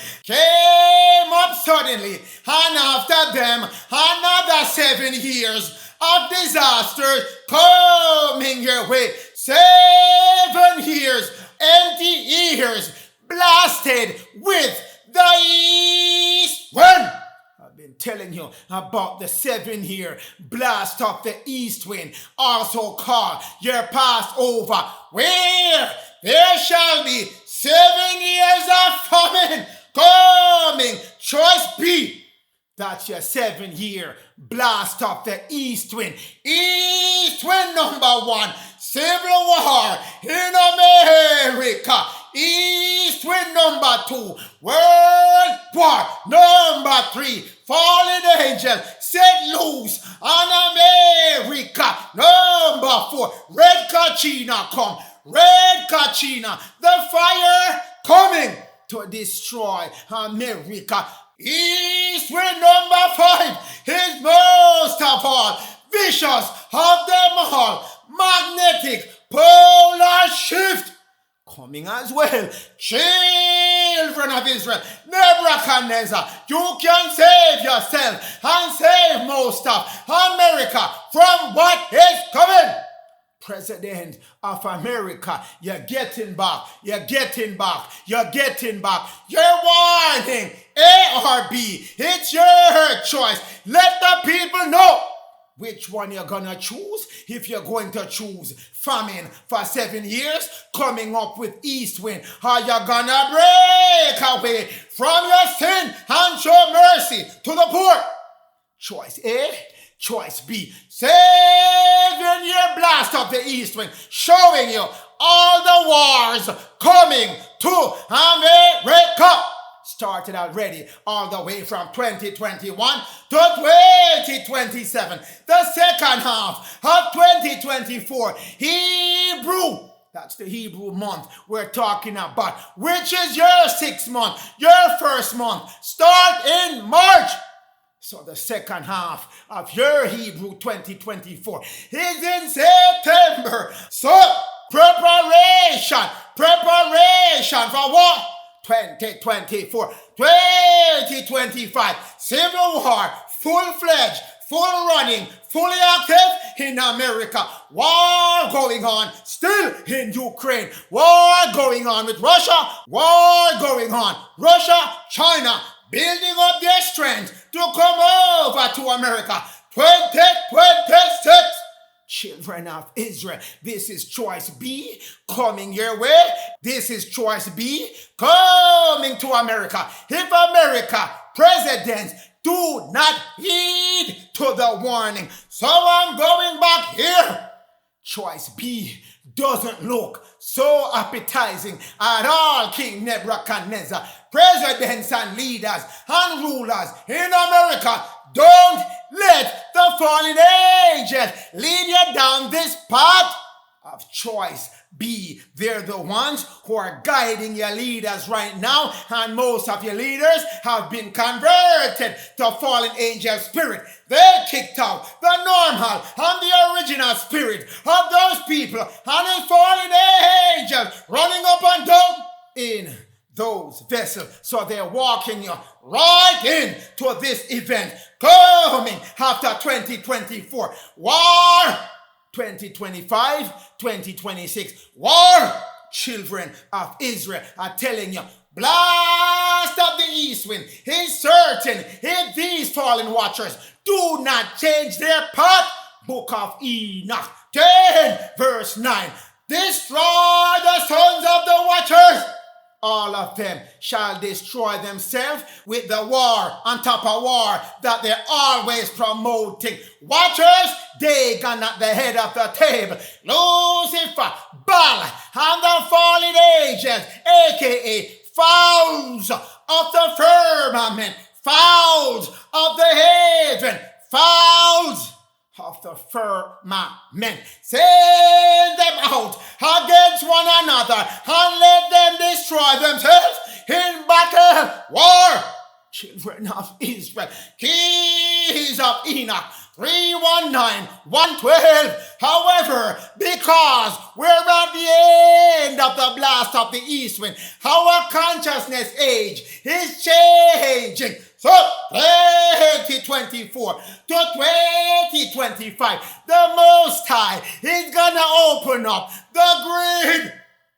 and after them another 7 years of disaster coming your way. 7 years, empty ears, blasted with the east wind. I've been telling you about the 7-year blast of the east wind, also called your Passover, where there shall be 7 years of famine coming. Choice B. That's your 7-year blast of the east wind. East wind number 1, civil war in America. East wind number 2, world war number 3, fallen angel set loose on America. Number 4, red Kachina come. Red Kachina, the fire coming to destroy America. East wind number 5 is most of all vicious of them all. Magnetic polar shift coming as well. Children of Israel, Nebuchadnezzar, you can save yourself and save most of America from what is coming. President of America, you're getting back, you're getting back, you're getting back. You're warning, A or B, it's your choice. Let the people know which one you're gonna choose. If you're going to choose famine for 7 years, coming up with east wind, or you're gonna break away from your sin and show mercy to the poor. Choice A, choice B, 7 year blast of the east wind, showing you all the wars coming to America. Started already all the way from 2021 to 2027. The second half of 2024, Hebrew. That's the Hebrew month we're talking about, which is your 6th month, your first month. Start in March. So the second half of your Hebrew 2024 is in September. So preparation for what? 2024, 2025, civil war, full-fledged, full running, fully active in America. War going on still in Ukraine. War going on with Russia. War going on. Russia, China, building up their strength to come over to America. 2026. Children of Israel, this is choice B coming your way. This is choice B coming to America. If America presidents do not heed to the warning, so I'm going back here. Choice B doesn't look so appetizing at all, King Nebuchadnezzar. Presidents and leaders and rulers in America, don't let the fallen angels lead you down this path of choice B. They're the ones who are guiding your leaders right now, and most of your leaders have been converted to fallen angel spirit. They kicked out the normal and the original spirit of those people, and the fallen angels running up and down in those vessels. So they're walking you right into this event coming after 2024. War 2025, 2026. War. Children of Israel are telling you, blast of the east wind is certain if these fallen watchers do not change their path. Book of Enoch 10 verse 9. Destroy the sons of the watchers. All of them shall destroy themselves with the war on top of war that they're always promoting. Watchers, they gone at the head of the table. Lucifer, Baal, and the fallen angels, aka fowls of the firmament, fowls of the heaven, fowls of the firmament. Send them out against one another and let them destroy themselves in battle war. Children of Israel, keys of Enoch 319, 112. However, because we're at the end of the blast of the east wind, our consciousness age is changing. So 2024 to 2025, the Most High is gonna open up the grid.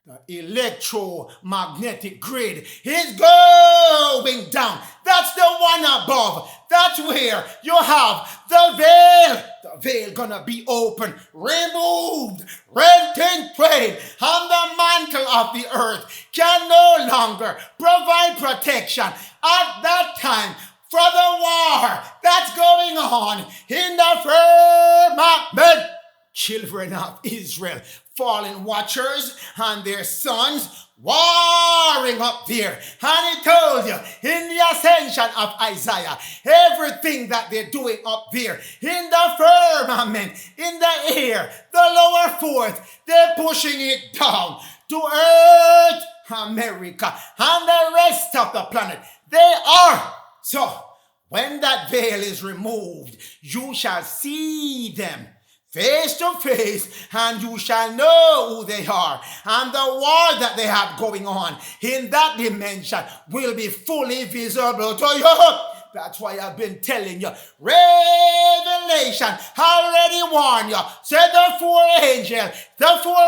The electromagnetic grid is going down. That's the one above. That's where you have the veil. The veil gonna be open, removed, rent in twain, and the mantle of the earth can no longer provide protection at that time for the war that's going on in the firmament. Children of Israel, fallen watchers and their sons warring up there. And he told you in the ascension of Isaiah, everything that they're doing up there in the firmament, in the air, the lower fourth, they're pushing it down to earth, America, and the rest of the planet. They are. So when that veil is removed, you shall see them face to face, and you shall know who they are. And the war that they have going on in that dimension will be fully visible to you. That's why I've been telling you. Revelation already warned you. Said the four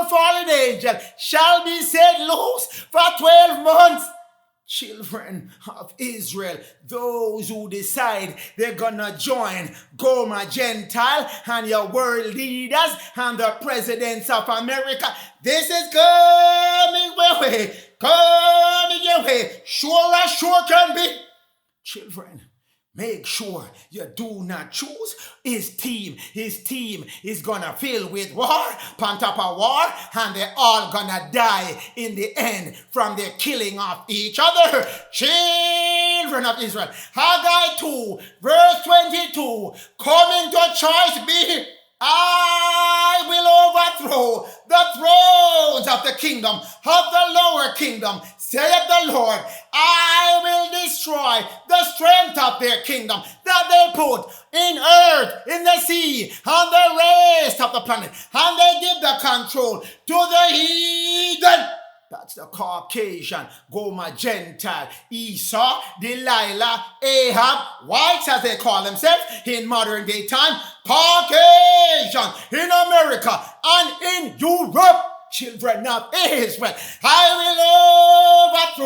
fallen angels shall be set loose for 12 months. Children of Israel, those who decide they're gonna join Gomer Gentile and your world leaders and the presidents of America, this is coming your way, sure as sure can be. Children, make sure you do not choose his team. His team is gonna fill with war, on top of war, and they're all gonna die in the end from the killing of each other. Children of Israel, Haggai 2, verse 22, coming to choice be, I will overthrow the thrones of the kingdom, of the lower kingdom, saith the Lord. I will destroy the strength of their kingdom that they put in earth, in the sea, on the rest of the planet. And they give the control to the heathen. That's the Caucasian, Gomer Gentile, Esau, Delilah, Ahab, whites as they call themselves in modern day time, Caucasian in America and in Europe. Children of Israel, I will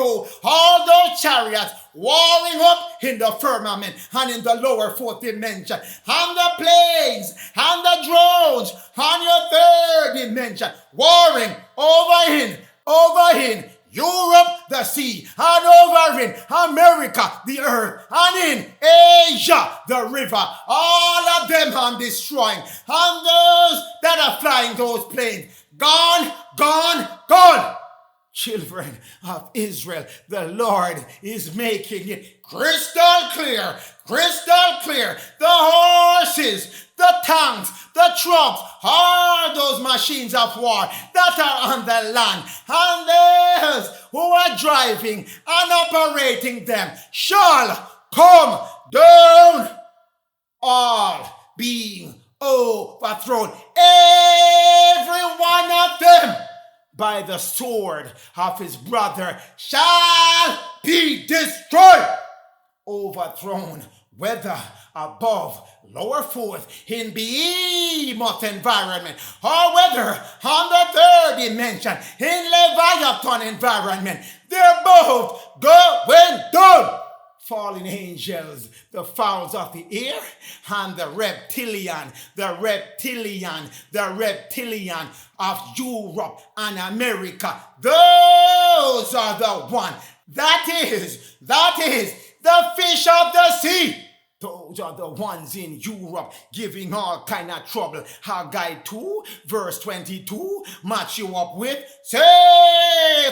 overthrow all those chariots warring up in the firmament and in the lower fourth dimension, and the plagues and the drones on your third dimension, warring over in Europe, the sea, and over in America, the earth, and in Asia, the river. All of them I'm destroying. And those that are flying those planes, gone, gone, gone. Children of Israel, the Lord is making it crystal clear, crystal clear. The horses, the tanks, the trucks, all those machines of war that are on the land, and those who are driving and operating them shall come down, all being overthrown, every one of them, by the sword of his brother shall be destroyed, overthrown, whether above, lower fourth, in behemoth environment, or whether on the third dimension, in Leviathan environment. They're both going down. Fallen angels, the fowls of the air, and the reptilian of Europe and America. Those are the one. That is the fish of the sea. Those are the ones in Europe giving all kind of trouble. Haggai 2, verse 22, match you up with 2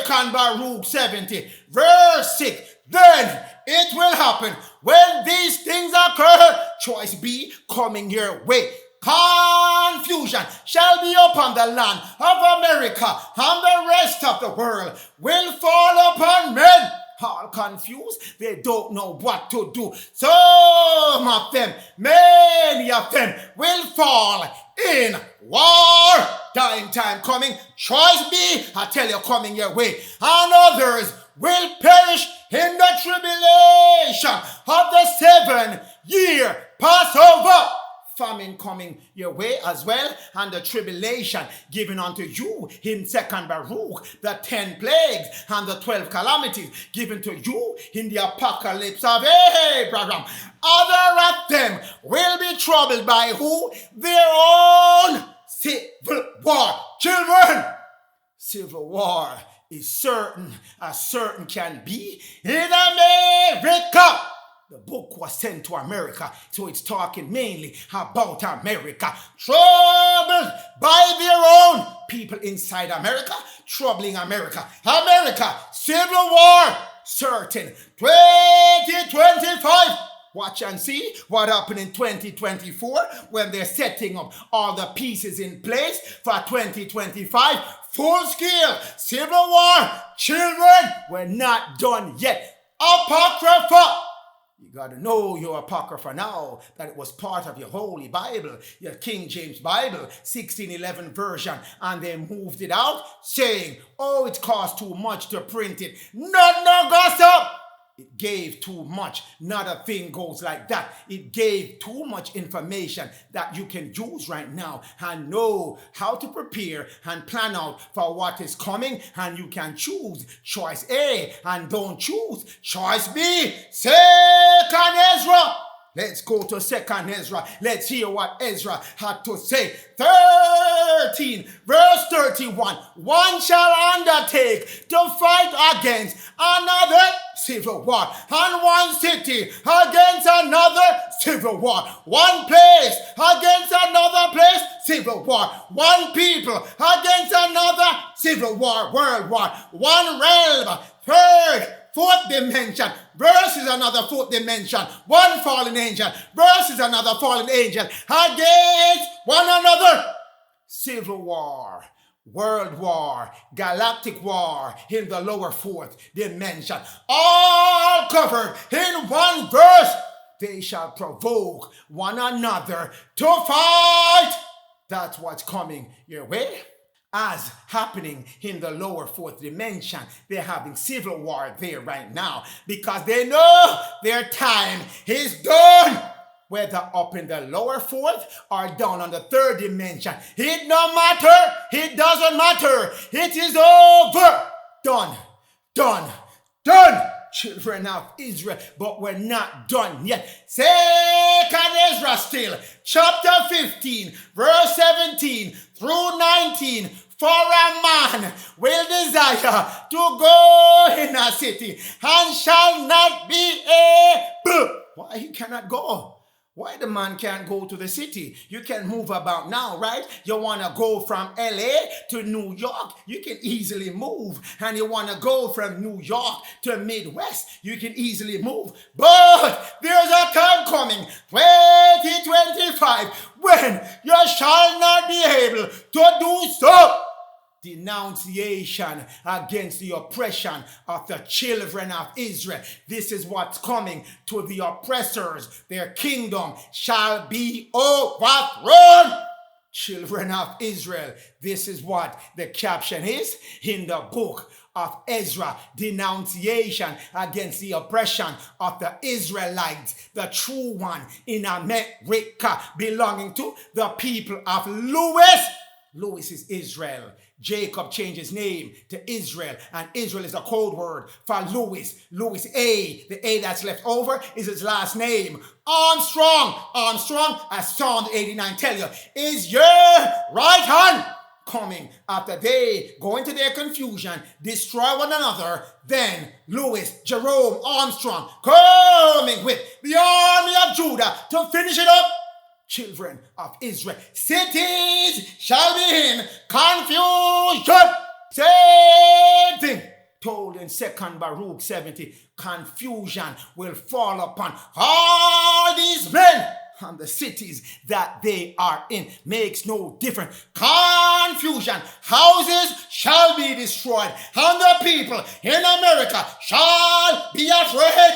Baruch 70, verse 6. Then it will happen when these things occur, choice B, coming your way. Confusion shall be upon the land of America, and the rest of the world will fall upon men. All confused, they don't know what to do. Some of them, many of them, will fall in war. Dying time coming, choice B, I tell you, coming your way. And others will perish in the tribulation of the 7-year Passover. Famine coming your way as well, and the tribulation given unto you in 2 Baruch, the 10 plagues and the 12 calamities given to you in the apocalypse of Abraham. Other of them will be troubled by who? Their own civil war. Children, civil war is certain as certain can be in America. The book was sent to America, so it's talking mainly about America. Troubled by their own people inside America, troubling America. America, civil war, certain. 2025. Watch and see what happened in 2024 when they're setting up all the pieces in place for 2025. Full-scale civil war. Children, we're not done yet. Apocrypha. You got to know your Apocrypha now, that it was part of your Holy Bible, your King James Bible, 1611 version, and they moved it out saying, oh, it cost too much to print it. No gossip! It gave too much. Not a thing goes like that. It gave too much information that you can use right now and know how to prepare and plan out for what is coming, and you can choose choice A and don't choose choice B. Second Ezra. Let's go to Second Ezra. Let's hear what Ezra had to say. 13, verse 31. One shall undertake to fight against another civil war, and one city against another civil war, one place against another place, civil war, one people against another civil war, world war, one realm, third, fourth dimension versus another fourth dimension, one fallen angel versus another fallen angel against one another. Civil war, world war, galactic war in the lower fourth dimension, all covered in one verse. They shall provoke one another to fight. That's what's coming your way. As happening in the lower fourth dimension, they're having civil war there right now because they know their time is done. Whether up in the lower fourth or down on the third dimension, it no matter. It doesn't matter. It is over. Done. Children of Israel, but we're not done yet. Second Ezra still, chapter 15, verse 17 through 19. For a man will desire to go in a city and shall not be able. Why he cannot go? Why the man can't go to the city? You can move about now, right? You want to go from LA to New York, you can easily move. And you want to go from New York to Midwest, you can easily move. But there's a time coming, 2025, when you shall not be able to do so. Denunciation against the oppression of the children of Israel. This is what's coming to the oppressors. Their kingdom shall be overthrown. Children of Israel, this is what the caption is in the book of Ezra. Denunciation against the oppression of the Israelites, the true one in America, belonging to the people of Louis. Louis is Israel. Jacob changed his name to Israel, and Israel is a code word for Louis. Louis A. The A that's left over is his last name. Armstrong, as Psalm 89 tell you, is your right hand coming after they go into their confusion, destroy one another. Then Louis, Jerome, Armstrong coming with the army of Judah to finish it up. Children of Israel, cities shall be in confusion. Same thing told in 2nd Baruch 70. Confusion will fall upon all these men and the cities that they are in. Makes no difference. Confusion. Houses shall be destroyed, and the people in America shall be afraid.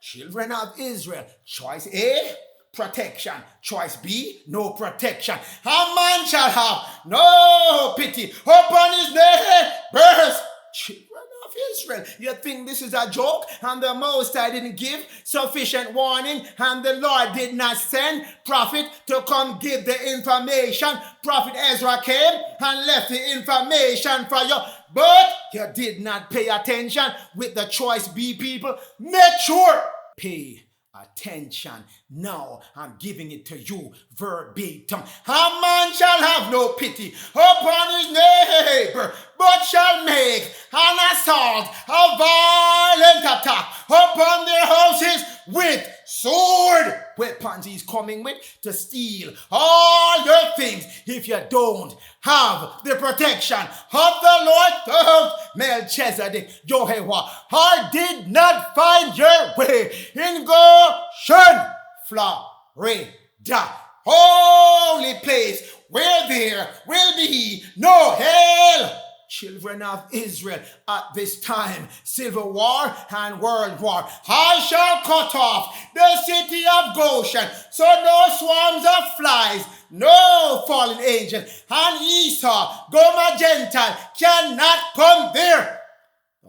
Children of Israel, choice A, protection. Choice B, no protection. A man shall have no pity upon his neighbors. Children of Israel, you think this is a joke? And the Most High didn't give sufficient warning, and the Lord did not send prophet to come give the information. Prophet Ezra came and left the information for you, but you did not pay attention. With the choice B people, make sure pay attention. Now I'm giving it to you verbatim. A man shall have no pity upon his neighbor, but shall make an assault, a violent attack upon their houses with sword. Weapons he's coming with to steal all your things if you don't have the protection of the Lord of Melchizedek, Jehovah. I did not find your way in Goshen, Florida, holy place where there will be no hell. children of Israel, at this time, civil war and world war, I shall cut off the city of Goshen, so no swarms of flies, no fallen angels, and Esau, Gomer Gentile, cannot come there.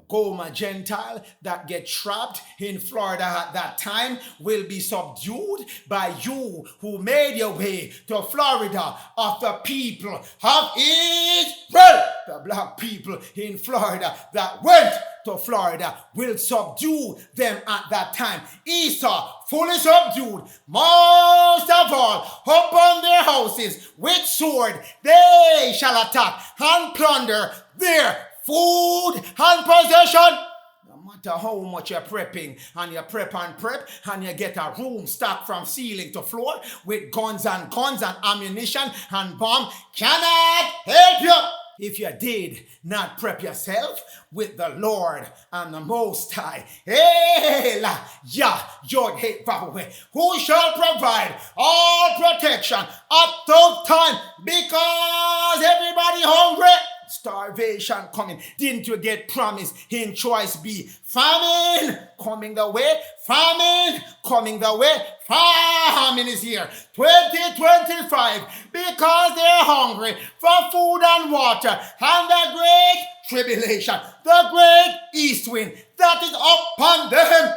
Gomer Gentile that get trapped in Florida at that time will be subdued by you who made your way to Florida of the people of Israel. The black people in Florida that went to Florida will subdue them at that time. Esau fully subdued, most of all, upon their houses with sword they shall attack and plunder their food and possession. No matter how much you're prepping, and you prep and you get a room stacked from ceiling to floor with guns and ammunition and bomb, cannot help you if you did not prep yourself with the Lord and the Most High. Who shall provide all protection at those time, because everybody hungry. Starvation coming. Didn't you get promised in choice B? Famine coming the way. Famine coming the way. Famine is here. 2025. Because they're hungry for food and water. And the great tribulation. The great east wind that is upon them.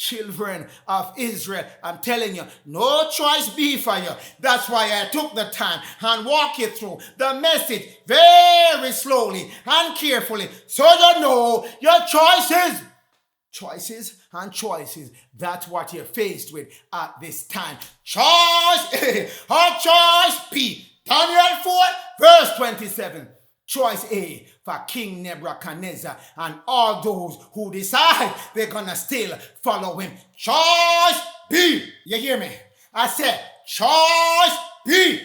Children of Israel, I'm telling you, no choice be for you. That's why I took the time and walk you through the message very slowly and carefully, so you know your choices. Choices and choices. That's what you're faced with at this time. Choice A or choice B. Daniel 4 verse 27. Choice A for King Nebuchadnezzar and all those who decide they're gonna still follow him. Choice B. You hear me? I said choice B.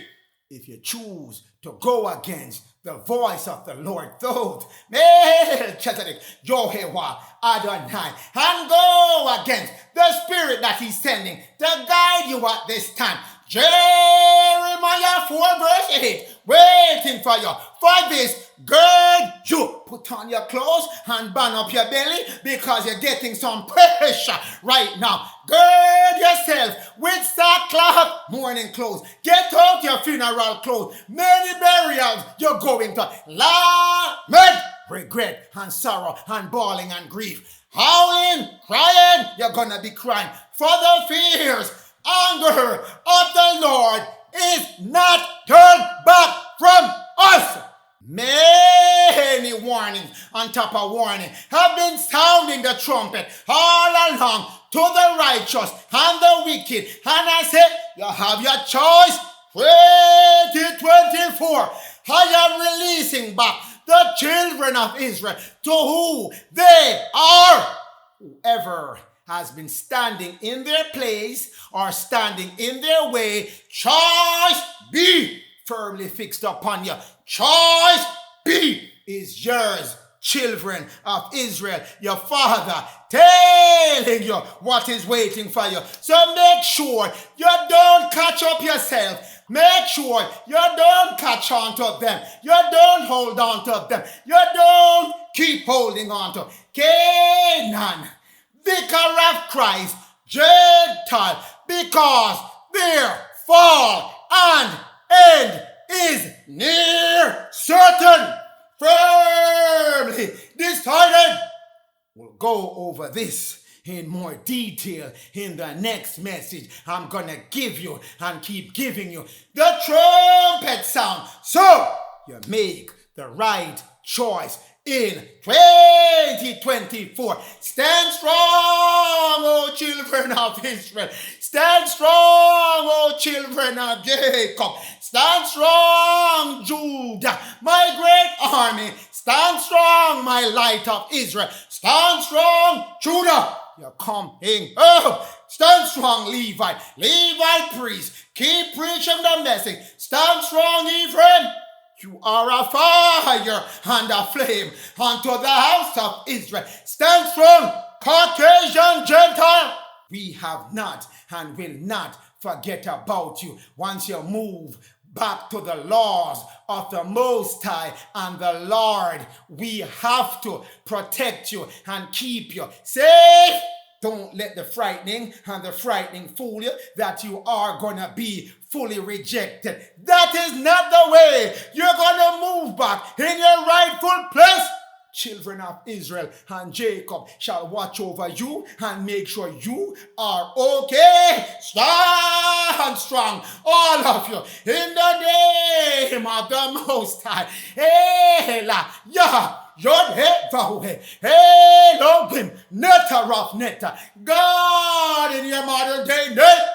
If you choose to go against the voice of the Lord, those Melchizedek, Jehovah, Adonai, and go against the spirit that he's sending to guide you at this time. Jeremiah 4 verse 8, waiting for you. For this, gird you. Put on your clothes and band up your belly, because you're getting some pressure right now. Gird yourself with sackcloth, mourning clothes. Get out your funeral clothes. Many burials you're going to. Lament, regret and sorrow and bawling and grief. Howling, crying, you're gonna be crying. For the fears, anger of the Lord is not turned back from us. Many warnings on top of warning have been sounding the trumpet all along to the righteous and the wicked. And I say, you have your choice. 2024, I am releasing back the children of Israel to who they are. Whoever has been standing in their place or standing in their way, choice B firmly fixed upon you. Choice B is yours, children of Israel. Your Father telling you what is waiting for you. So make sure you don't catch up yourself. Make sure you don't catch on to them. You don't hold on to them. You don't keep holding on to CANAAN, Vicar of Christ, Gentile, because their fall and end is near, certain, firmly decided. We'll go over this in more detail in the next message. I'm gonna give you and keep giving you the trumpet sound, so you make the right choice in 2024. Stand strong, O children of Israel. Stand strong, O children of Jacob. Stand strong, Judah, my great army. Stand strong, my light of Israel. Stand strong, Judah. You're coming up. Stand strong, Levi priest. Keep preaching the message. Stand strong, Ephraim. You are a fire and a flame unto the house of Israel. Stand strong, Caucasian Gentile. We have not and will not forget about you. Once you move back to the laws of the Most High and the Lord. We have to protect you and keep you safe. Don't let the frightening and the frightening fool you that you are going to be fully rejected. That is not the way you're going to move back in your rightful place. Children of Israel and Jacob shall watch over you and make sure you are okay. Stand strong, all of you, in the name of the Most High. Ela, Yah, Yod, He, Vahu, He, Elohim, Neta, Raf, Neta. God in your modern day name.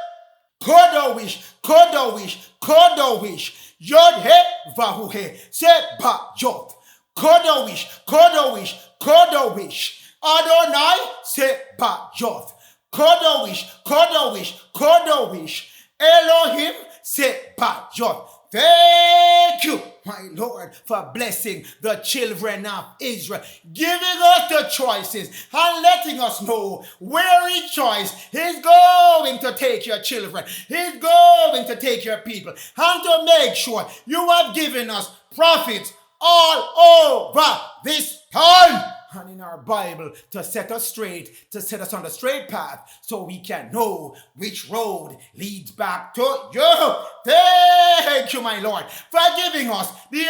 Kodowish, Kodowish, Kodowish, Yod, He, Vahu, He, Seba, Yod. Kodowish, Kodowish, Kodowish, Adonai Sebayoth. Kodowish, Kodowish, Kodowish, Elohim Sebayoth. Thank you, my Lord, for blessing the children of Israel, giving us the choices and letting us know where each choice is going to take your children, is going to take your people, and to make sure you have given us prophets all over this time and in our Bible to set us straight, to set us on the straight path so we can know which road leads back to you. Thank you, my Lord, for giving us the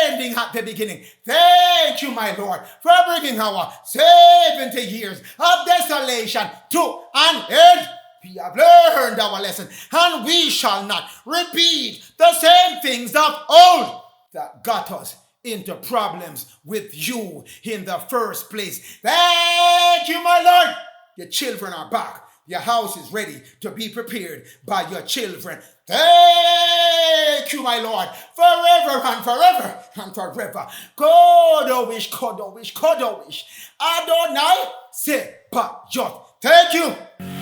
ending at the beginning. Thank you, my Lord, for bringing our 70 years of desolation to an end. We have learned our lesson and we shall not repeat the same things of old that got us into problems with you in the first place. Thank you, my Lord. Your children are back. Your house is ready to be prepared by your children. Thank you, my Lord, forever and forever and forever. Kodowish, Kodowish, Kodowish. Adonai Sebayoth. Thank you.